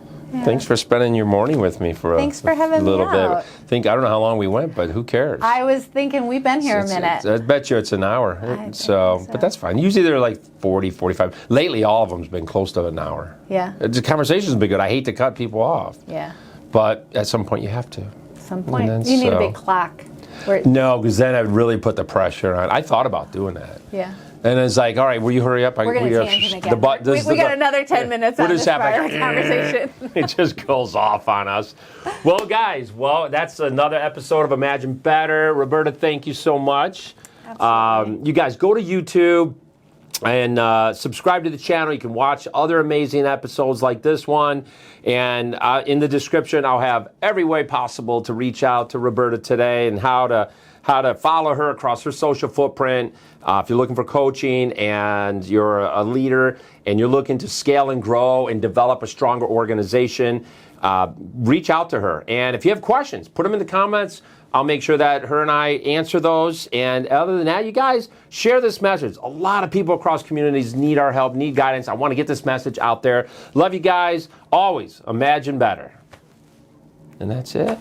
Thanks for spending your morning with me for Thanks for having me little out. bit. I don't know how long we went, but who cares? I was thinking we've been here a minute. I bet you it's an hour. think So, so. but that's fine. Usually they're like 40, 45. Lately, all of them's been close to an hour. Yeah. The conversation's been good. I hate to cut people off, Yeah. but at some point you have to. At some point, then you need a so- big clock. Where, No, because then I would really put the pressure on. I thought about doing that. yeah. And it's like, all right, will you hurry up? We're going to tangent again. We got another 10 minutes on this part of the conversation. It just goes off on us. Well, guys, that's another episode of Imagine Better. Roberta, thank you so much. Absolutely. You guys go to YouTube and subscribe to the channel. You can watch other amazing episodes like this one. And in the description, I'll have every way possible to reach out to Roberta today, and how to follow her across her social footprint. If you're looking for coaching and you're a leader and you're looking to scale and grow and develop a stronger organization, reach out to her. And if you have questions, put them in the comments. I'll make sure that her and I answer those. And other than that, you guys, share this message. A lot of people across communities need our help, need guidance. I want to get this message out there. Love you guys. Always imagine better. And that's it.